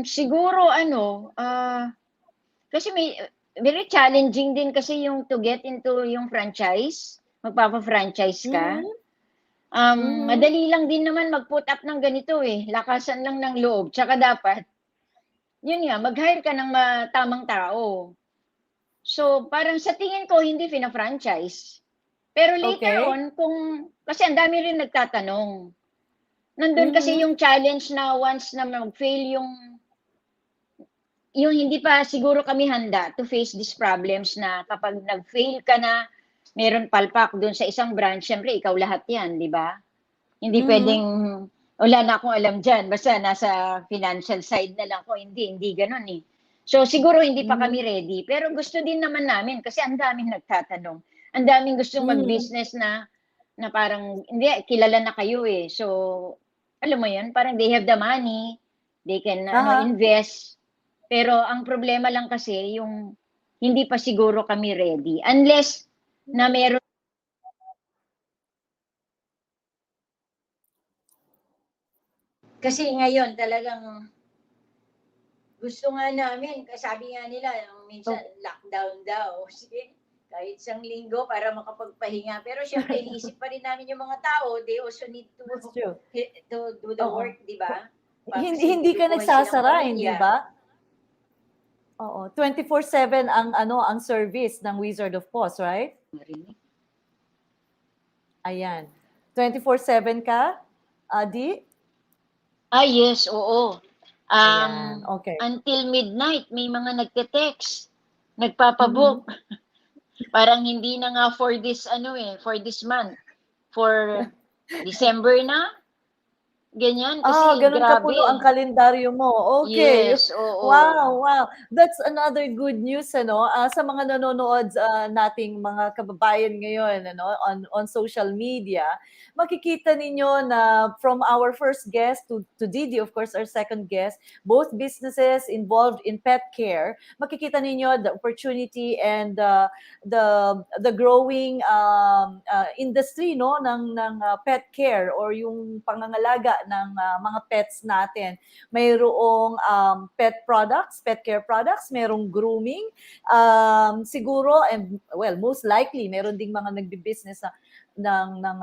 Siguro kasi very challenging din kasi yung to get into yung franchise, magpapa-franchise ka. Mhm. Mhm. Madali lang din naman mag-put up ng ganito eh, lakasan lang ng loob, tsaka dapat yun nga, mag-hire ka ng tamang tao. So, parang sa tingin ko, hindi fina-franchise. Pero later Okay. on, kasi ang dami rin nagtatanong. Nandun kasi yung challenge na once na mag-fail yung hindi pa siguro kami handa to face these problems na kapag nag-fail ka na, meron palpak dun sa isang branch, syempre ikaw lahat yan, di ba? Hindi pwedeng, wala na akong alam dyan, basta nasa financial side na lang ko, hindi ganun eh. So siguro hindi pa kami ready, pero gusto din naman namin kasi ang daming nagtatanong. Ang daming gustong mag-business na parang, hindi, kilala na kayo eh. So, alam mo yun, parang they have the money, they can invest. Pero ang problema lang kasi yung hindi pa siguro kami ready. Unless na meron. Kasi ngayon talagang gusto nga namin, sabi nga nila, minsan lockdown daw. Sige, kahit isang linggo para makapagpahinga. Pero syempre, iniisip pa rin namin yung mga tao, they also need to do the work, di ba? Hindi ka nagsasara, hindi ba? Oo, 24/7 ang service ng Wizard of Pos, right? Ayan. 24/7 ka, Adi? Yes, oo. Ayan, okay. Until midnight, may mga nagte-text, nagpapabook. Parang hindi na nga for this month. For December na. Ganyan, kasi ganun grabe. kapuno ang kalendaryo mo. Okay. Yes, oo. Wow. That's another good news, sa mga nanonood nating mga kababayan ngayon, on social media. Makikita ninyo na from our first guest to Didi, of course, our second guest, both businesses involved in pet care. Makikita ninyo the opportunity and the growing industry ng pet care or yung pangangalaga ng mga pets natin. Mayroong pet care products, mayroong grooming, siguro, and well, most likely, meron ding mga nagbi-business ng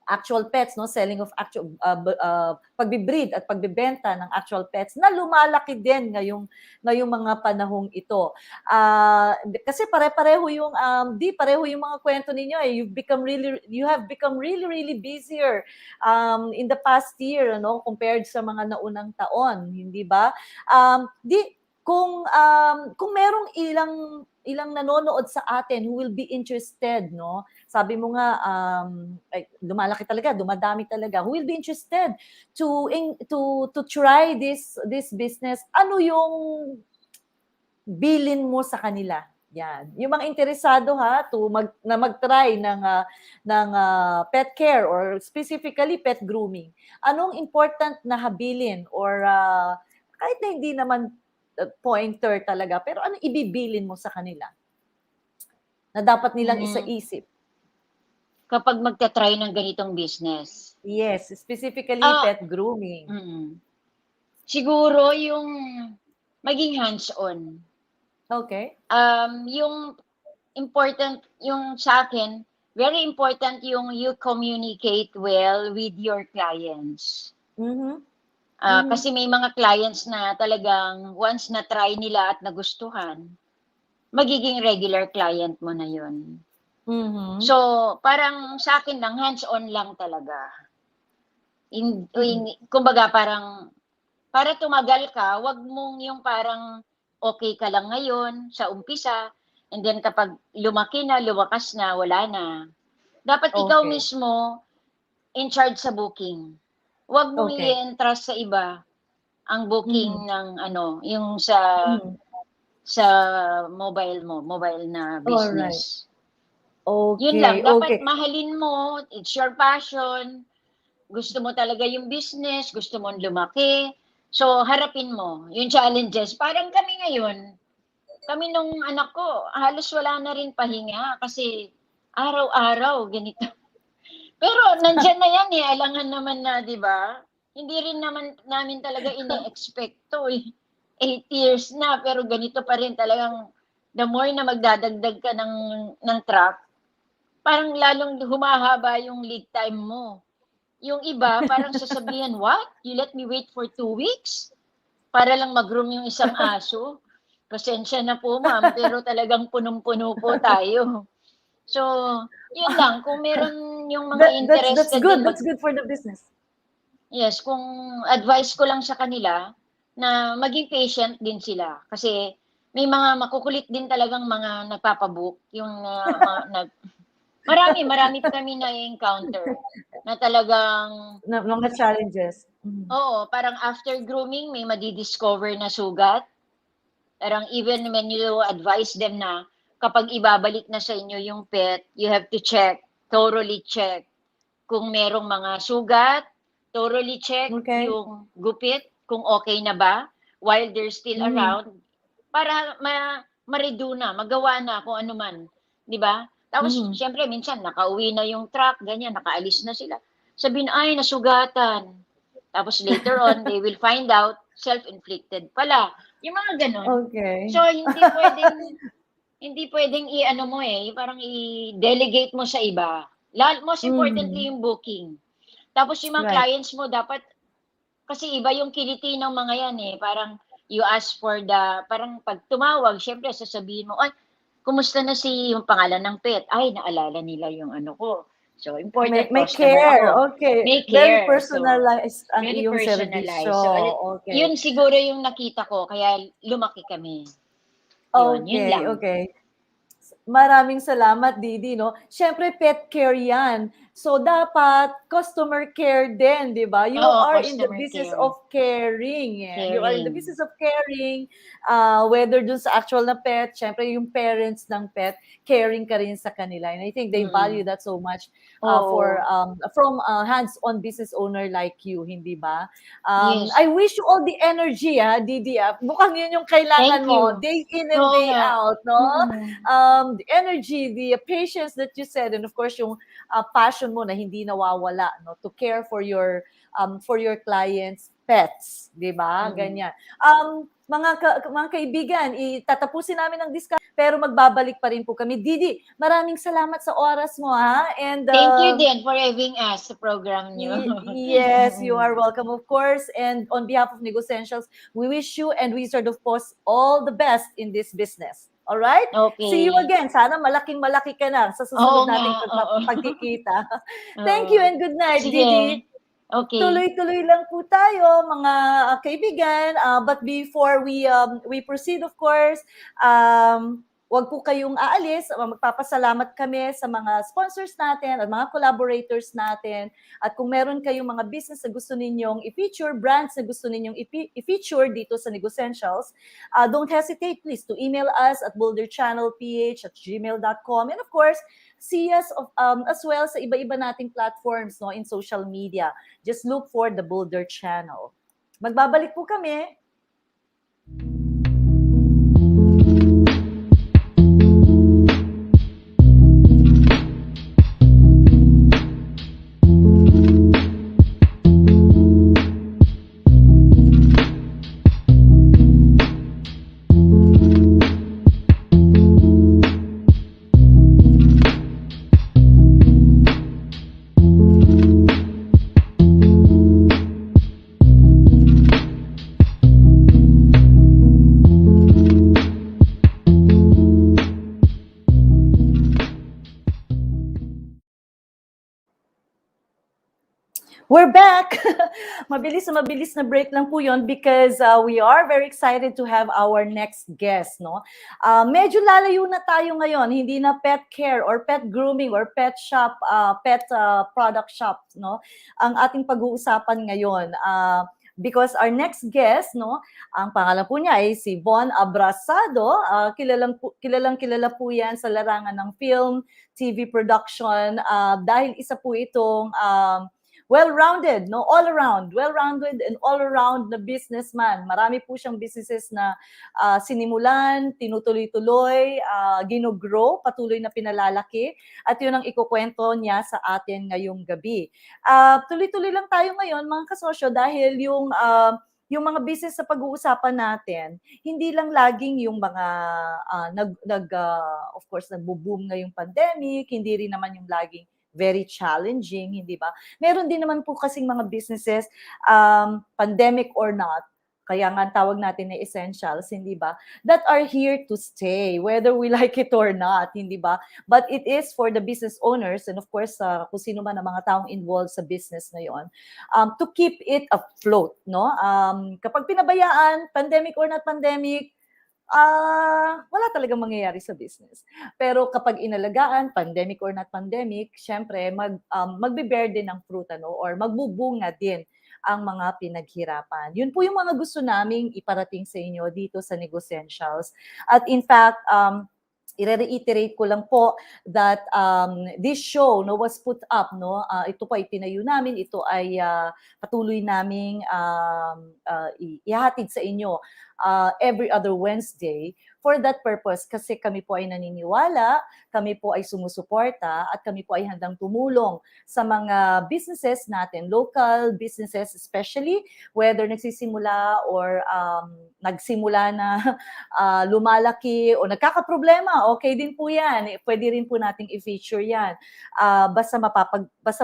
actual pets, selling of actual pagbibreed at pagbebenta ng actual pets na lumalaki din ngayong mga panahong ito. Kasi pareho yung pareho yung mga kwento ninyo eh. You have become really busier in the past year, compared sa mga naunang taon, hindi ba? Kung merong ilang nanonood sa atin who will be interested, sabi mo nga lumalaki talaga, dumadami talaga, who will be interested to try this business, ano yung bilin mo sa kanila? Yan. Yung mga interesado na mag-try ng pet care or specifically pet grooming. Anong important na habilin or kahit na hindi naman pointer talaga, pero ano ibibilin mo sa kanila na dapat nilang isaisip? Kapag magta-try ng ganitong business. Yes, specifically pet grooming. Siguro yung maging hands-on. Okay. Yung important, yung sa akin, very important yung you communicate well with your clients. Kasi may mga clients na talagang once na try nila at nagustuhan, magiging regular client mo na yun. So, parang sa akin lang, hands-on lang talaga. Kumbaga parang, para tumagal ka, wag mong yung parang okay ka lang ngayon sa umpisa, and then kapag lumaki na, lumakas na, wala na. Dapat ikaw mismo in charge sa booking. Wag mong i-entrust sa iba ang booking ng yung sa mobile na business. Okay. Yun lang, dapat mahalin mo, it's your passion. Gusto mo talaga yung business, gusto mo lumaki. So harapin mo yung challenges. Parang kami ngayon, kami nung anak ko, halos wala na rin pahinga kasi araw-araw ganito. Pero nandyan na yan eh, alangan naman na, di ba? Hindi rin naman namin talaga ini-expect to eh. 8 years na, pero ganito pa rin talagang the more na magdadagdag ka ng truck, parang lalong humahaba yung lead time mo. Yung iba, parang sasabihin, what? You let me wait for 2 weeks? para lang mag-groom yung isang aso. Pasensya na po ma'am, pero talagang punong-puno po tayo. So, yun lang, kung meron yung mga That's interested good. din That's good for the business. yes, kung advice ko lang sa kanila na maging patient din sila kasi may mga makukulit din talagang mga nagpapabook yung marami kami na-encounter na talagang Mga challenges. Mhm. oo, parang after grooming may madi-discover na sugat. Parang even when you advise them na kapag ibabalik na sa inyo yung pet, you have to check, thoroughly check kung merong mga sugat, thoroughly check Okay. yung gupit, kung okay na ba while they're still Mhm. around para ma-redo na, magawa na kung ano man, 'di ba? Tapos Mhm. siyempre minsan nakauwi na yung truck, ganyan, nakaalis na sila. Sabihin, "Ay, nasugatan." Tapos later on, they will find out self-inflicted pala. Yung mga gano'n. Okay. So hindi puwedeng i-ano mo, parang i-delegate mo sa iba. Most importantly Mhm. yung booking. Tapos yung mga Right. clients mo dapat kasi iba yung kiliti ng mga yan, parang you ask for parang 'pag tumawag siyempre sasabihin mo, "Ay, kumusta na yung pangalan ng pet?" Ay, naalala nila yung ano ko. So, important May customer care. ako. Okay. May Very care. So, personalized ang very iyong serbisyo. personalized. So, Okay. yun siguro yung nakita ko kaya lumaki kami. Yun Okay. lang. Okay. Maraming salamat, Didi, no? Siyempre, pet care yan. So, dapat customer care din, di ba? You Oo, are in the customer business care. of caring. Eh. You are in the Caring. business of caring, whether dun sa actual na pet, siyempre yung parents ng pet, caring ka rin sa kanila. And I think they value Mm. that so much Oo. from a hands-on business owner like you, hindi ba? Yes. I wish you all the energy, Didi. Mukhang yun yung kailangan Thank mo, you. day in and Oo day nga. out, no? Mm. The energy, the patience that you said, and of course yung passion mo na hindi nawawala, no, to care for your clients' pets, 'di ba? Mm. Ganyan. Mga kaibigan, itatapusin namin ang discussion pero magbabalik pa rin po kami. Didi, maraming salamat sa oras mo and Thank you din for having us sa program niyo. yes, you are welcome, of course. And on behalf of Negossentials, we wish you and Wizard of Post all the best in this business. All right? See you Okay. again. Sana malaking-malaki ka na sa Oo susunod nga, nating oo. pagkikita. Thank you Oo. and good night, Sige. Didi. Okay. Tuloy-tuloy lang po tayo, mga kaibigan. But before we proceed, of course, wag po kayong aalis. Magpapasalamat kami sa mga sponsors natin at mga collaborators natin. At kung meron kayong mga business na gusto ninyong i-feature, brands na gusto ninyong i-feature dito sa Negossentials, don't hesitate, please, to email us at boulderchannelph@gmail.com. And of course, see us as well sa iba-iba nating platforms, no, in social media. Just look for the Boulder Channel. Magbabalik po kami. We're back! Mabilis na break lang po yun because we are very excited to have our next guest, no? Medyo lalayo na tayo ngayon, hindi na pet care or pet grooming or pet shop, pet product shop, no? Ang ating pag-uusapan ngayon. Because our next guest, no, ang pangalan po niya ay si Von Abrasado. Kilala po yan sa larangan ng film, TV production, dahil isa po itong well-rounded, no? Well-rounded and all-around na businessman. Marami po siyang businesses na sinimulan, tinutuloy-tuloy, ginogrow, patuloy na pinalalaki. At yun ang ikukwento niya sa atin ngayong gabi. Tuloy-tuloy lang tayo ngayon, mga kasosyo, dahil yung mga business sa pag-uusapan natin, hindi lang laging yung mga of course, nagbo-boom ngayong pandemic, hindi rin naman yung laging very challenging, hindi ba? Meron din naman po kasing mga businesses, pandemic or not, kaya nga ang tawag natin na essentials, hindi ba? That are here to stay, whether we like it or not, hindi ba? But it is for the business owners and of course, kung sino man ang mga taong involved sa business na yon, to keep it afloat, no? Kapag pinabayaan, pandemic or not pandemic, wala talagang mangyayari sa business. Pero kapag inalagaan, pandemic or not pandemic, syempre magbe-bear din ng fruit, or magbubunga din ang mga pinaghirapan. Yun po yung mga gusto naming iparating sa inyo dito sa Negosentials. At in fact, i-reiterate ko lang po that this show was put up, ito po ay tinayo namin, ito ay patuloy naming ihatid sa inyo every other Wednesday for that purpose, kasi kami po ay naniniwala, kami po ay sumusuporta, at kami po ay handang tumulong sa mga businesses natin, local businesses especially, whether nagsisimula or nagsimula na lumalaki o nagkakaproblema, okay din po yan. Pwede rin po nating i-feature yan. Basta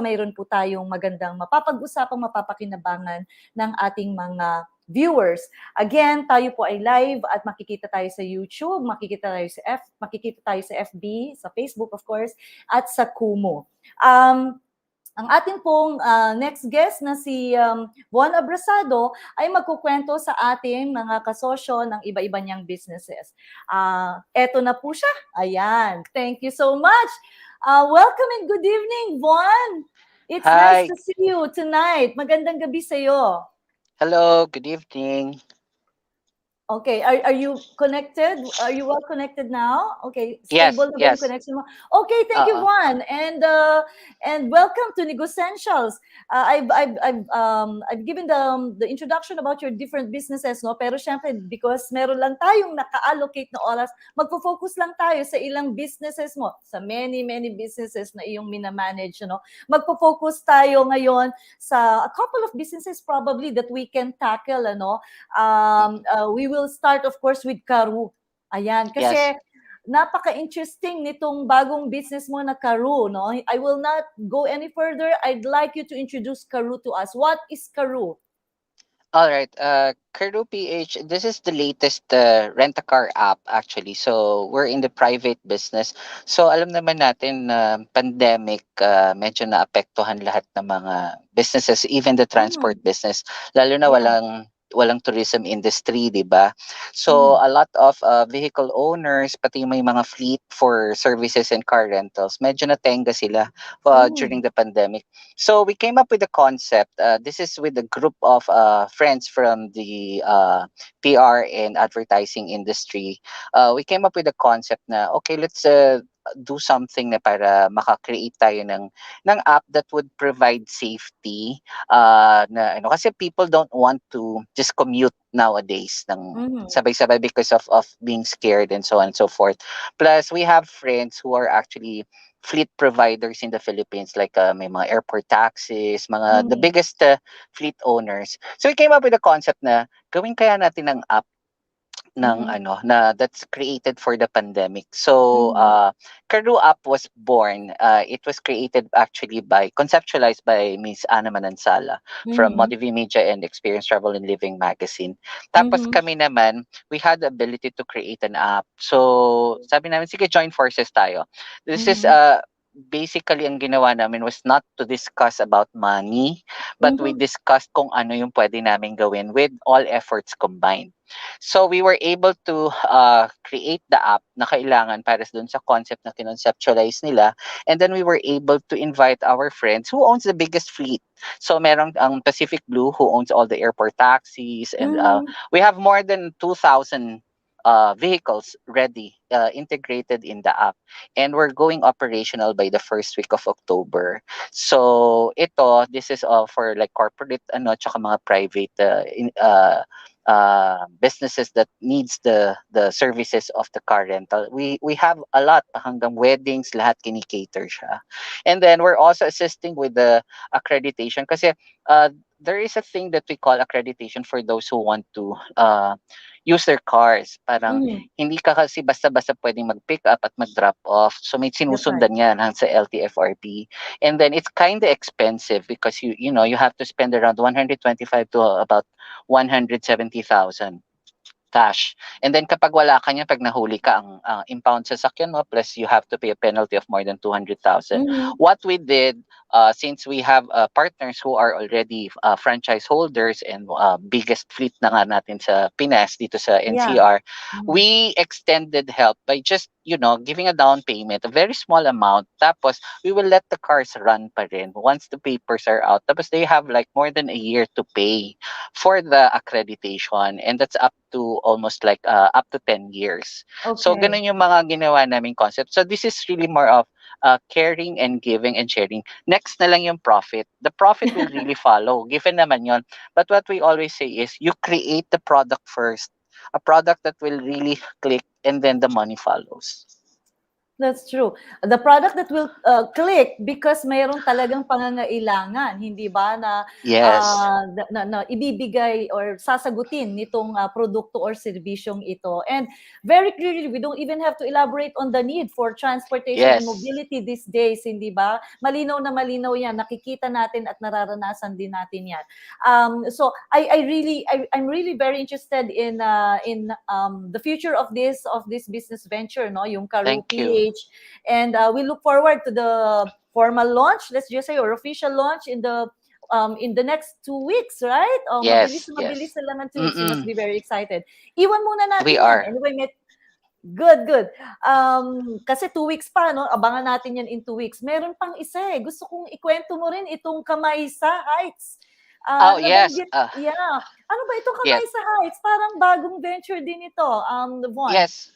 mayroon po tayong magandang mapapag-usapang, mapapakinabangan ng ating mga viewers. Again, tayo po ay live at makikita tayo sa YouTube, makikita tayo sa FB, sa Facebook of course, at sa Kumu. Ang ating pong next guest na si Juan Abrasado ay magkukwento sa ating mga kasosyo ng iba-iba niyang businesses. Eto na po siya. Ayan. Thank you so much. Welcome and good evening, Juan. It's nice Hi. to see you tonight. Magandang gabi sa'yo. Hello, good evening. Okay, are you connected? Are you well connected now? Okay, Yes, stable na ba yung yes. connection mo? Okay, thank you, Juan, and welcome to NEGOSSENTIALS. I've given the introduction about your different businesses, no? Pero syempre, because meron lang tayong naka-allocate na oras, magfo-focus lang tayo sa ilang businesses mo, sa many businesses na iyong minamanage, no? Magfo-focus tayo ngayon sa a couple of businesses probably that we can tackle, ano? We will start of course with Karu. Ayan, kasi Yes. napaka-interesting nitong bagong business mo na Karu, no? I will not go any further. I'd like you to introduce Karu to us. What is Karu? All right. Karu PH, this is the latest rent-a-car app actually. So, we're in the private business. So, alam naman natin na pandemic, medyo naapektuhan lahat ng mga businesses, even the transport business. Lalo na walang tourism industry, di ba? So, a lot of vehicle owners, pati may mga fleet for services and car rentals, medyo natenga sila during the pandemic. So, we came up with a concept. This is with a group of friends from the PR and advertising industry. We came up with a concept na, okay, let's do something na para maka-create tayo ng app that would provide safety na ano, kasi people don't want to just commute nowadays ng sabay-sabay because of being scared and so on and so forth. Plus we have friends who are actually fleet providers in the Philippines, like may mga airport taxis, mga the biggest fleet owners. So we came up with a concept na gawin kaya natin ng app ng ano na that's created for the pandemic. So Karu app was born. It was created actually conceptualized by Miss Ana Manansala from Modivi Media and Experience Travel and Living magazine. Tapos kami naman, we had the ability to create an app. So sabi namin, sige, join forces tayo. This is basically ang ginawa namin was not to discuss about money, but we discussed kung ano yung pwede namin gawin with all efforts combined. So we were able to create the app na kailangan para dun sa concept na kinonceptualize nila, and then we were able to invite our friends who owns the biggest fleet. So merong ang Pacific Blue who owns all the airport taxis, and we have more than 2,000 vehicles ready, integrated in the app, and we're going operational by the first week of October. So this is for like corporate tsaka mga private businesses that needs the services of the car rental. We have a lot, hanggang weddings, lahat kini-cater siya. And then we're also assisting with the accreditation kasi there is a thing that we call accreditation for those who want to use their cars. Parang Mhm. hindi ka kasi basta-basta pwedeng mag-pick up at mag-drop off. So may That's right. sinusundan yan sa LTFRB. And then it's kind of expensive because you know you have to spend around 125 to about 170,000 cash. And then kapag wala ka niyan, pag nahuli ka, ang impound sa sakyan mo, plus you have to pay a penalty of more than 200,000. Mhm. What we did, since we have partners who are already franchise holders and biggest fleet na nga natin sa Pinas, dito sa Yeah. NCR, Mhm. we extended help by just, you know, giving a down payment, a very small amount. Tapos, we will let the cars run pa rin once the papers are out. Tapos, they have like more than a year to pay for the accreditation, and that's up to almost like up to 10 years. So Okay. ganun yung mga ginawa naming concept. So this is really more of caring and giving and sharing. Next na lang yung profit. The profit will really follow, given naman yon. But what we always say is you create the product first, a product that will really click, and then the money follows. That's true. The product that will click because mayroong talagang pangangailangan, hindi ba, na, Yes. na ibibigay or sasagutin nitong produkto or serbisyong ito. And very clearly, we don't even have to elaborate on the need for transportation and Yes. mobility these days, hindi ba? Malinaw na malinaw yan. Nakikita natin at nararanasan din natin yan. So I'm really very interested in the future of this business venture, no, yung Karu Thank you. PH, and we look forward to the formal launch, let's just say, or official launch in the next 2 weeks, right? Oh, mabilis Yes. na mabilis Yes. sila ng 2 weeks. You must Mm-mm. be very excited. Iwan muna We natin yan. are. Anyway, good, good. Kasi 2 weeks pa, no? Abangan natin yan in 2 weeks. Meron pang isa eh. Gusto kong ikwento mo rin itong Kamaysa Heights. Oh, yes. Nabanggit, yeah. Ano ba itong Yes. Kamaysa Heights? Parang bagong venture din ito, Von. Yes.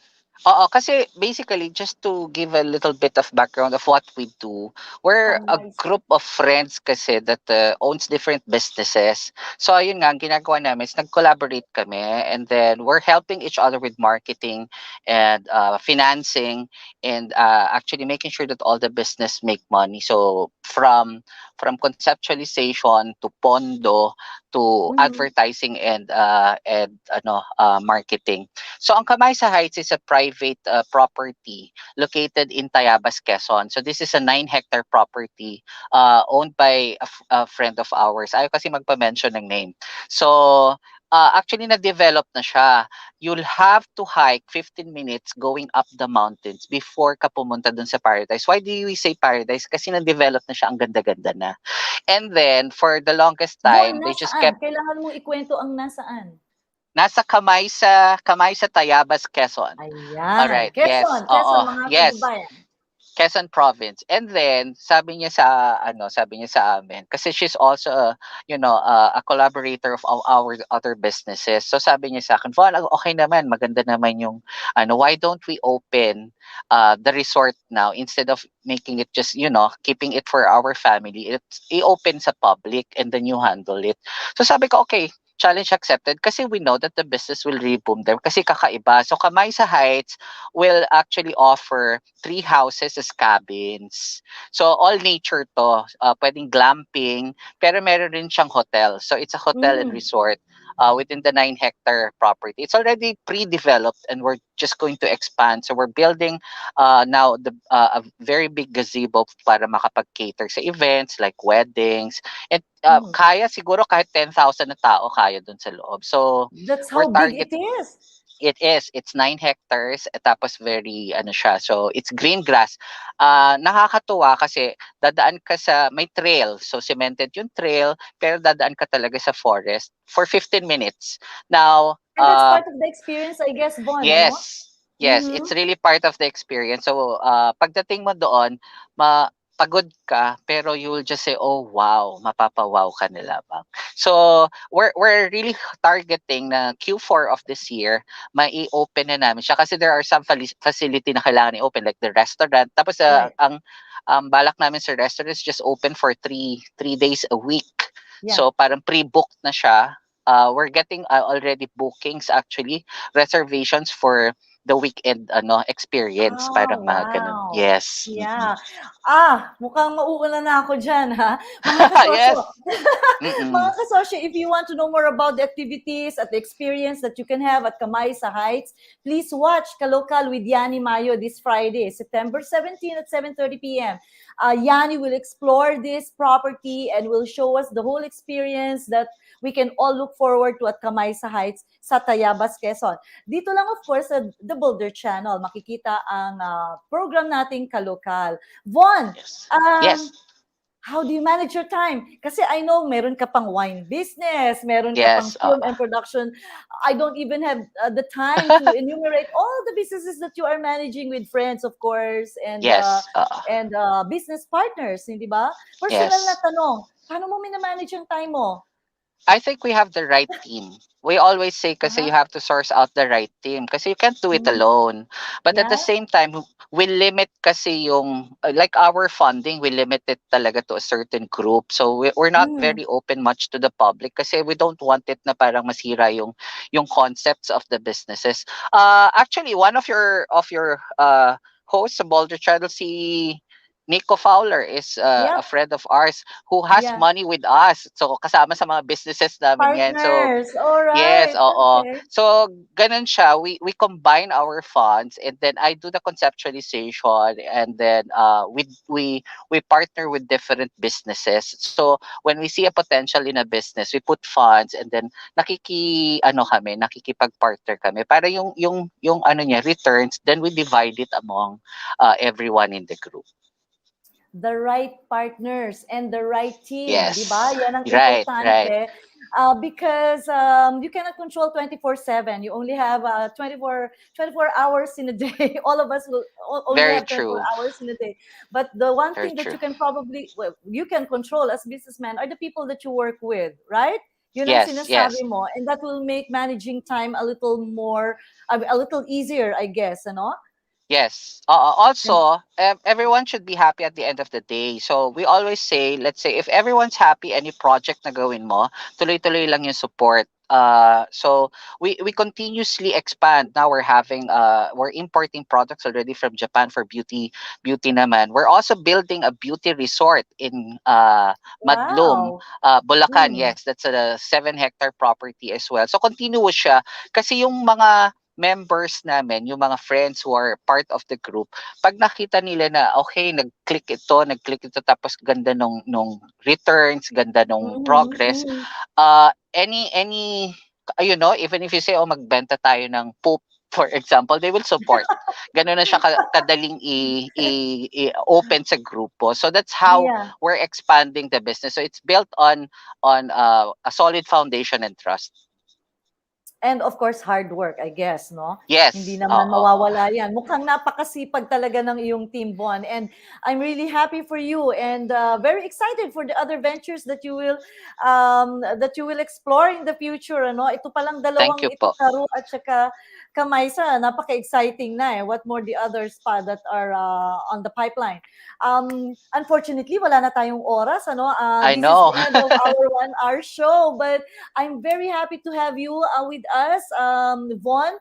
Oo, kasi basically, just to give a little bit of background of what we do, we're a Kamaysa. group of friends kasi that owns different businesses. So, ayun nga, ang ginagawa namin is nag-collaborate kami, and then we're helping each other with marketing and financing, and actually making sure that all the business make money. So, from conceptualization to pondo to Mhm. advertising and marketing. So ang Kamaysa Heights is a private property located in Tayabas, Quezon. So this is a 9-hectare property owned by a friend of ours. Ayaw kasi magpa-mention ng name. So actually na-develop na siya. You'll have to hike 15 minutes going up the mountains before ka pumunta dun sa Paradise. Why do we say Paradise? Kasi na-develop na siya, ang ganda-ganda na. And then for the longest Von, time, they just nasaan? kept Kailangan mong ikwento ang nasaan. nasa Kamaysa, Tayabas, Quezon. Ayan. Alright, yes. Quezon, Oo, Quezon, mga yes. kababayan. Quezon Province. And then sabi niya sa amin kasi she's also a collaborator of our other businesses. So sabi niya sa akin, "Von, okay naman, maganda naman yung why don't we open the resort now instead of making it just, keeping it for our family. It's i-open sa public and then you handle it." So sabi ko, okay, challenge accepted kasi we know that the business will reboom there kasi kakaiba. So Kamaysa Heights will actually offer 3 houses as cabins. So all nature to. Pwedeng glamping, pero meron rin siyang hotel. So it's a hotel and resort within the 9-hectare property. It's already pre-developed and we're just going to expand. So we're building now a very big gazebo para makapag-cater sa events like weddings. And kaya siguro kahit 10,000 na tao kaya dun sa loob. So That's we're how big it target is. It is. It's 9 hectares. Tapos very, siya. So, it's green grass. Nakakatuwa kasi dadaan ka may trail. So, cemented yung trail, pero dadaan ka talaga sa forest for 15 minutes. Now, And that's part of the experience, I guess, Von, ano? yes. Yes, it's really part of the experience. So, pagdating mo doon, pagod ka, pero you will just say, "Oh, wow, mapapawaw ka na lamang." So, we're really targeting na Q4 of this year, mai-open na namin siya kasi there are some facility na kailangan i-open like the restaurant. Tapos Right. ang balak namin sa restaurant is just open for three days a week. Yeah. So, parang pre-booked na siya. We're getting already bookings actually, reservations for the weekend experience, Ah, parang mga ganun. wow. Yes. Yeah. Mukhang mauuna na ako dyan, ha? Mga Yes. kasosyo, mga Mm-mm. kasosyo, if you want to know more about the activities at the experience that you can have at Kamaysa Heights, please watch Kalokal with Yani Mayo this Friday, September 17 at 7:30 p.m. Yani will explore this property and will show us the whole experience that we can all look forward to at Kamaysa Heights sa Tayabas, Quezon. Dito lang, of course, sa The Boulder Channel, makikita ang program nating Kalokal. Von, Yes. um, Yes. how do you manage your time? Kasi I know meron ka pang wine business, meron ka pang Yes. film and production. I don't even have the time to enumerate all the businesses that you are managing with friends, of course, Yes. and business partners, hindi ba? Personal na Yes. tanong, paano mo minamanage yung time mo? I think we have the right team. We always say kasi Uh-huh. you have to source out the right team kasi you can't do it Mhm. alone. But at the Yeah. same time, we limit kasi yung like our funding, we limit it talaga to a certain group. So we're not Mhm. very open much to the public kasi we don't want it na parang masira yung concepts of the businesses. Actually, one of your hosts sa Boulder Channel, si Nico Fowler, is Yep. a friend of ours who has Yeah. money with us. So kasama sa mga businesses namin yan. So Partners. All yes, right. oo. Okay. So ganun siya. We combine our funds and then I do the conceptualization and then we partner with different businesses. So when we see a potential in a business, we put funds and then nakikipag-partner kami para yung ano niya returns, then we divide it among everyone in the group. The right partners and the right team, di ba? Yes. Yan ang Right, right. importante. Because you cannot control 24/7. You only have 24 hours in a day. All of us will only Very have 24 true. hours in a day. But the one Very thing that true. you can probably, well, you can control as businessman are the people that you work with, right? Yun ang Yes, yes. sinasabi mo. And that will make managing time a little more, a little easier, I guess, ano? Yes. And, Also, everyone should be happy at the end of the day. So we always say, let's say, if everyone's happy, any project na gawin mo, tuloy-tuloy lang yung support. So we continuously expand. Now we're importing products already from Japan for beauty naman. We're also building a beauty resort in Madlum, wow. Bulacan. Hmm. Yes, that's a 7-hectare property as well. So continuous siya kasi yung mga members namin, yung mga friends who are part of the group, pag nakita nila na okay, nag-click ito tapos ganda nung returns, ganda nung Mhm, progress, mhm. any even if you say magbenta tayo ng poop for example, they will support. Ganun na siya kadaling i-open sa grupo. So that's how Yeah. we're expanding the business. So it's built on a solid foundation and trust. And of course, hard work, I guess, no? Hindi Yes. naman mawawala yan. Mukhang napakasipag talaga ng iyong team, Bon. And I'm really happy for you and very excited for the other ventures that you will explore in the future. Ano? Ito palang Thank dalawang you ito, po. Karu at saka Kamaysa, napaka-exciting na eh. What more the others pa that are on the pipeline. Unfortunately, wala na tayong oras. Ano? I This is know. the end of our 1 hour show. But I'm very happy to have you with us, Von.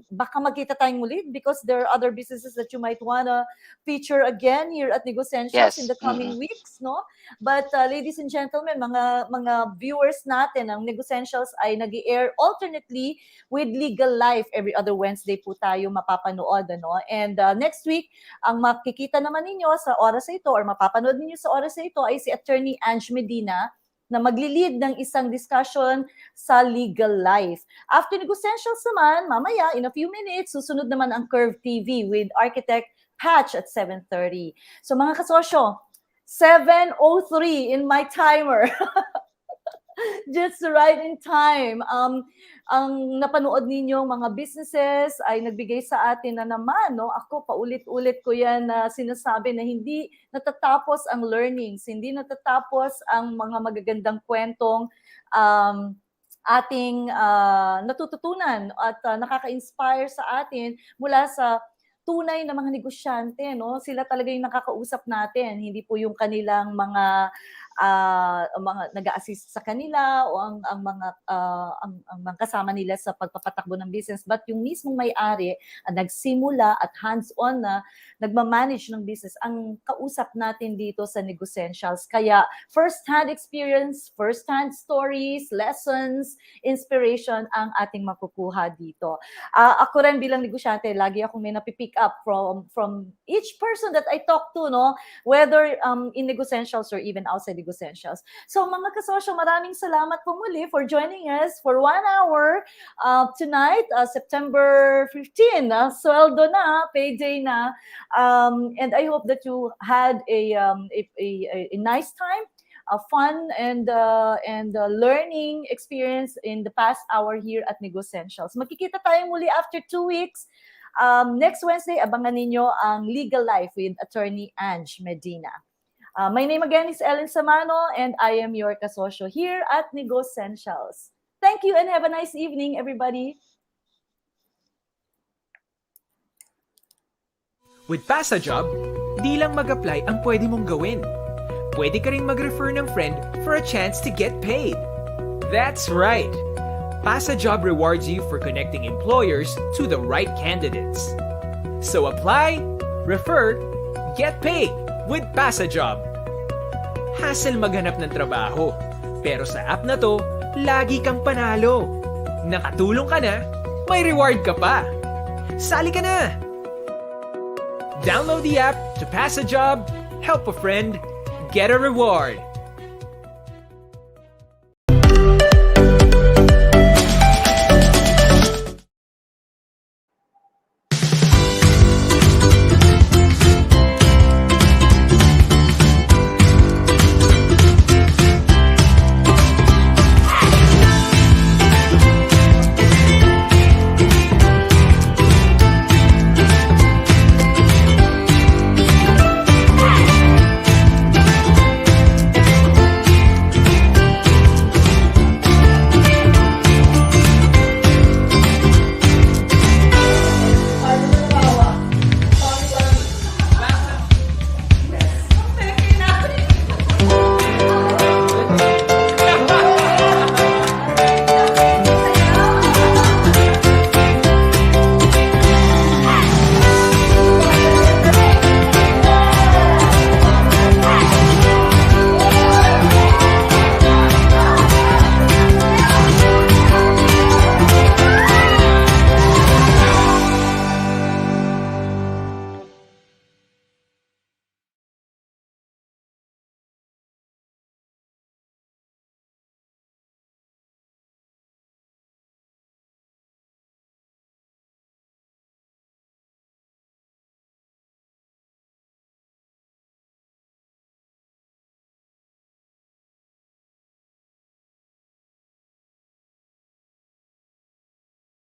Baka magkita tayong muli because there are other businesses that you might wanna feature again here at NEGOSSENTIALS in Yes. the coming weeks, no? But ladies and gentlemen, mga viewers natin ng NEGOSSENTIALS ay nag-i-air alternately with Legal Life every other Wednesday po tayo mapapanood, ano? And next week, ang makikita naman ninyo sa oras na ito or mapapanood ninyo sa oras na ito ay si Attorney Ange Medina na magli-lead ng isang discussion sa legal life. After NEGOSSENTIALS naman, mamaya, in a few minutes, susunod naman ang Curve TV with Architect Patch at 7:30. So mga kasosyo, 7:03 in my timer. Just right in time. Ang napanood ninyo mga businesses ay nagbigay sa atin na naman, no? Ako, paulit-ulit ko yan na sinasabi na hindi natatapos ang learnings, hindi natatapos ang mga magagandang kwentong ating natututunan at nakaka-inspire sa atin mula sa tunay na mga negosyante, no? Sila talaga yung nakakausap natin, hindi po yung kanilang mga ang mga nag-a-assist sa kanila o ang mga kasama nila sa pagpapatakbo ng business, but yung mismong may-ari nagsimula at hands-on na nagmamanage ng business ang kausap natin dito sa Negosentials. Kaya first-hand experience, first-hand stories, lessons, inspiration ang ating makukuha dito. Ako rin bilang negosyante, lagi akong may napipick up from each person that I talk to, no? Whether in Negosentials or even outside Negosentials. So mga kasosyo, maraming salamat po muli for joining us for 1 hour tonight, September 15. Sweldo na, payday na. And I hope that you had a nice time, a fun and learning experience in the past hour here at Negosentials. Magkikita tayo muli after 2 weeks. Next Wednesday, abangan ninyo ang Legal Life with Attorney Ange Medina. My name again is Ellen Samano, and I am your kasosyo here at Negosentials. Thank you and have a nice evening, everybody. With PasaJob, di lang mag-apply ang pwede mong gawin. Pwede ka rin mag-refer ng friend for a chance to get paid. That's right! PasaJob rewards you for connecting employers to the right candidates. So apply, refer, get paid with PasaJob. Hassle maghanap ng trabaho, pero sa app na to, lagi kang panalo. Nakatulong ka na, may reward ka pa. Sali ka na! Download the app to pass a job, help a friend, get a reward.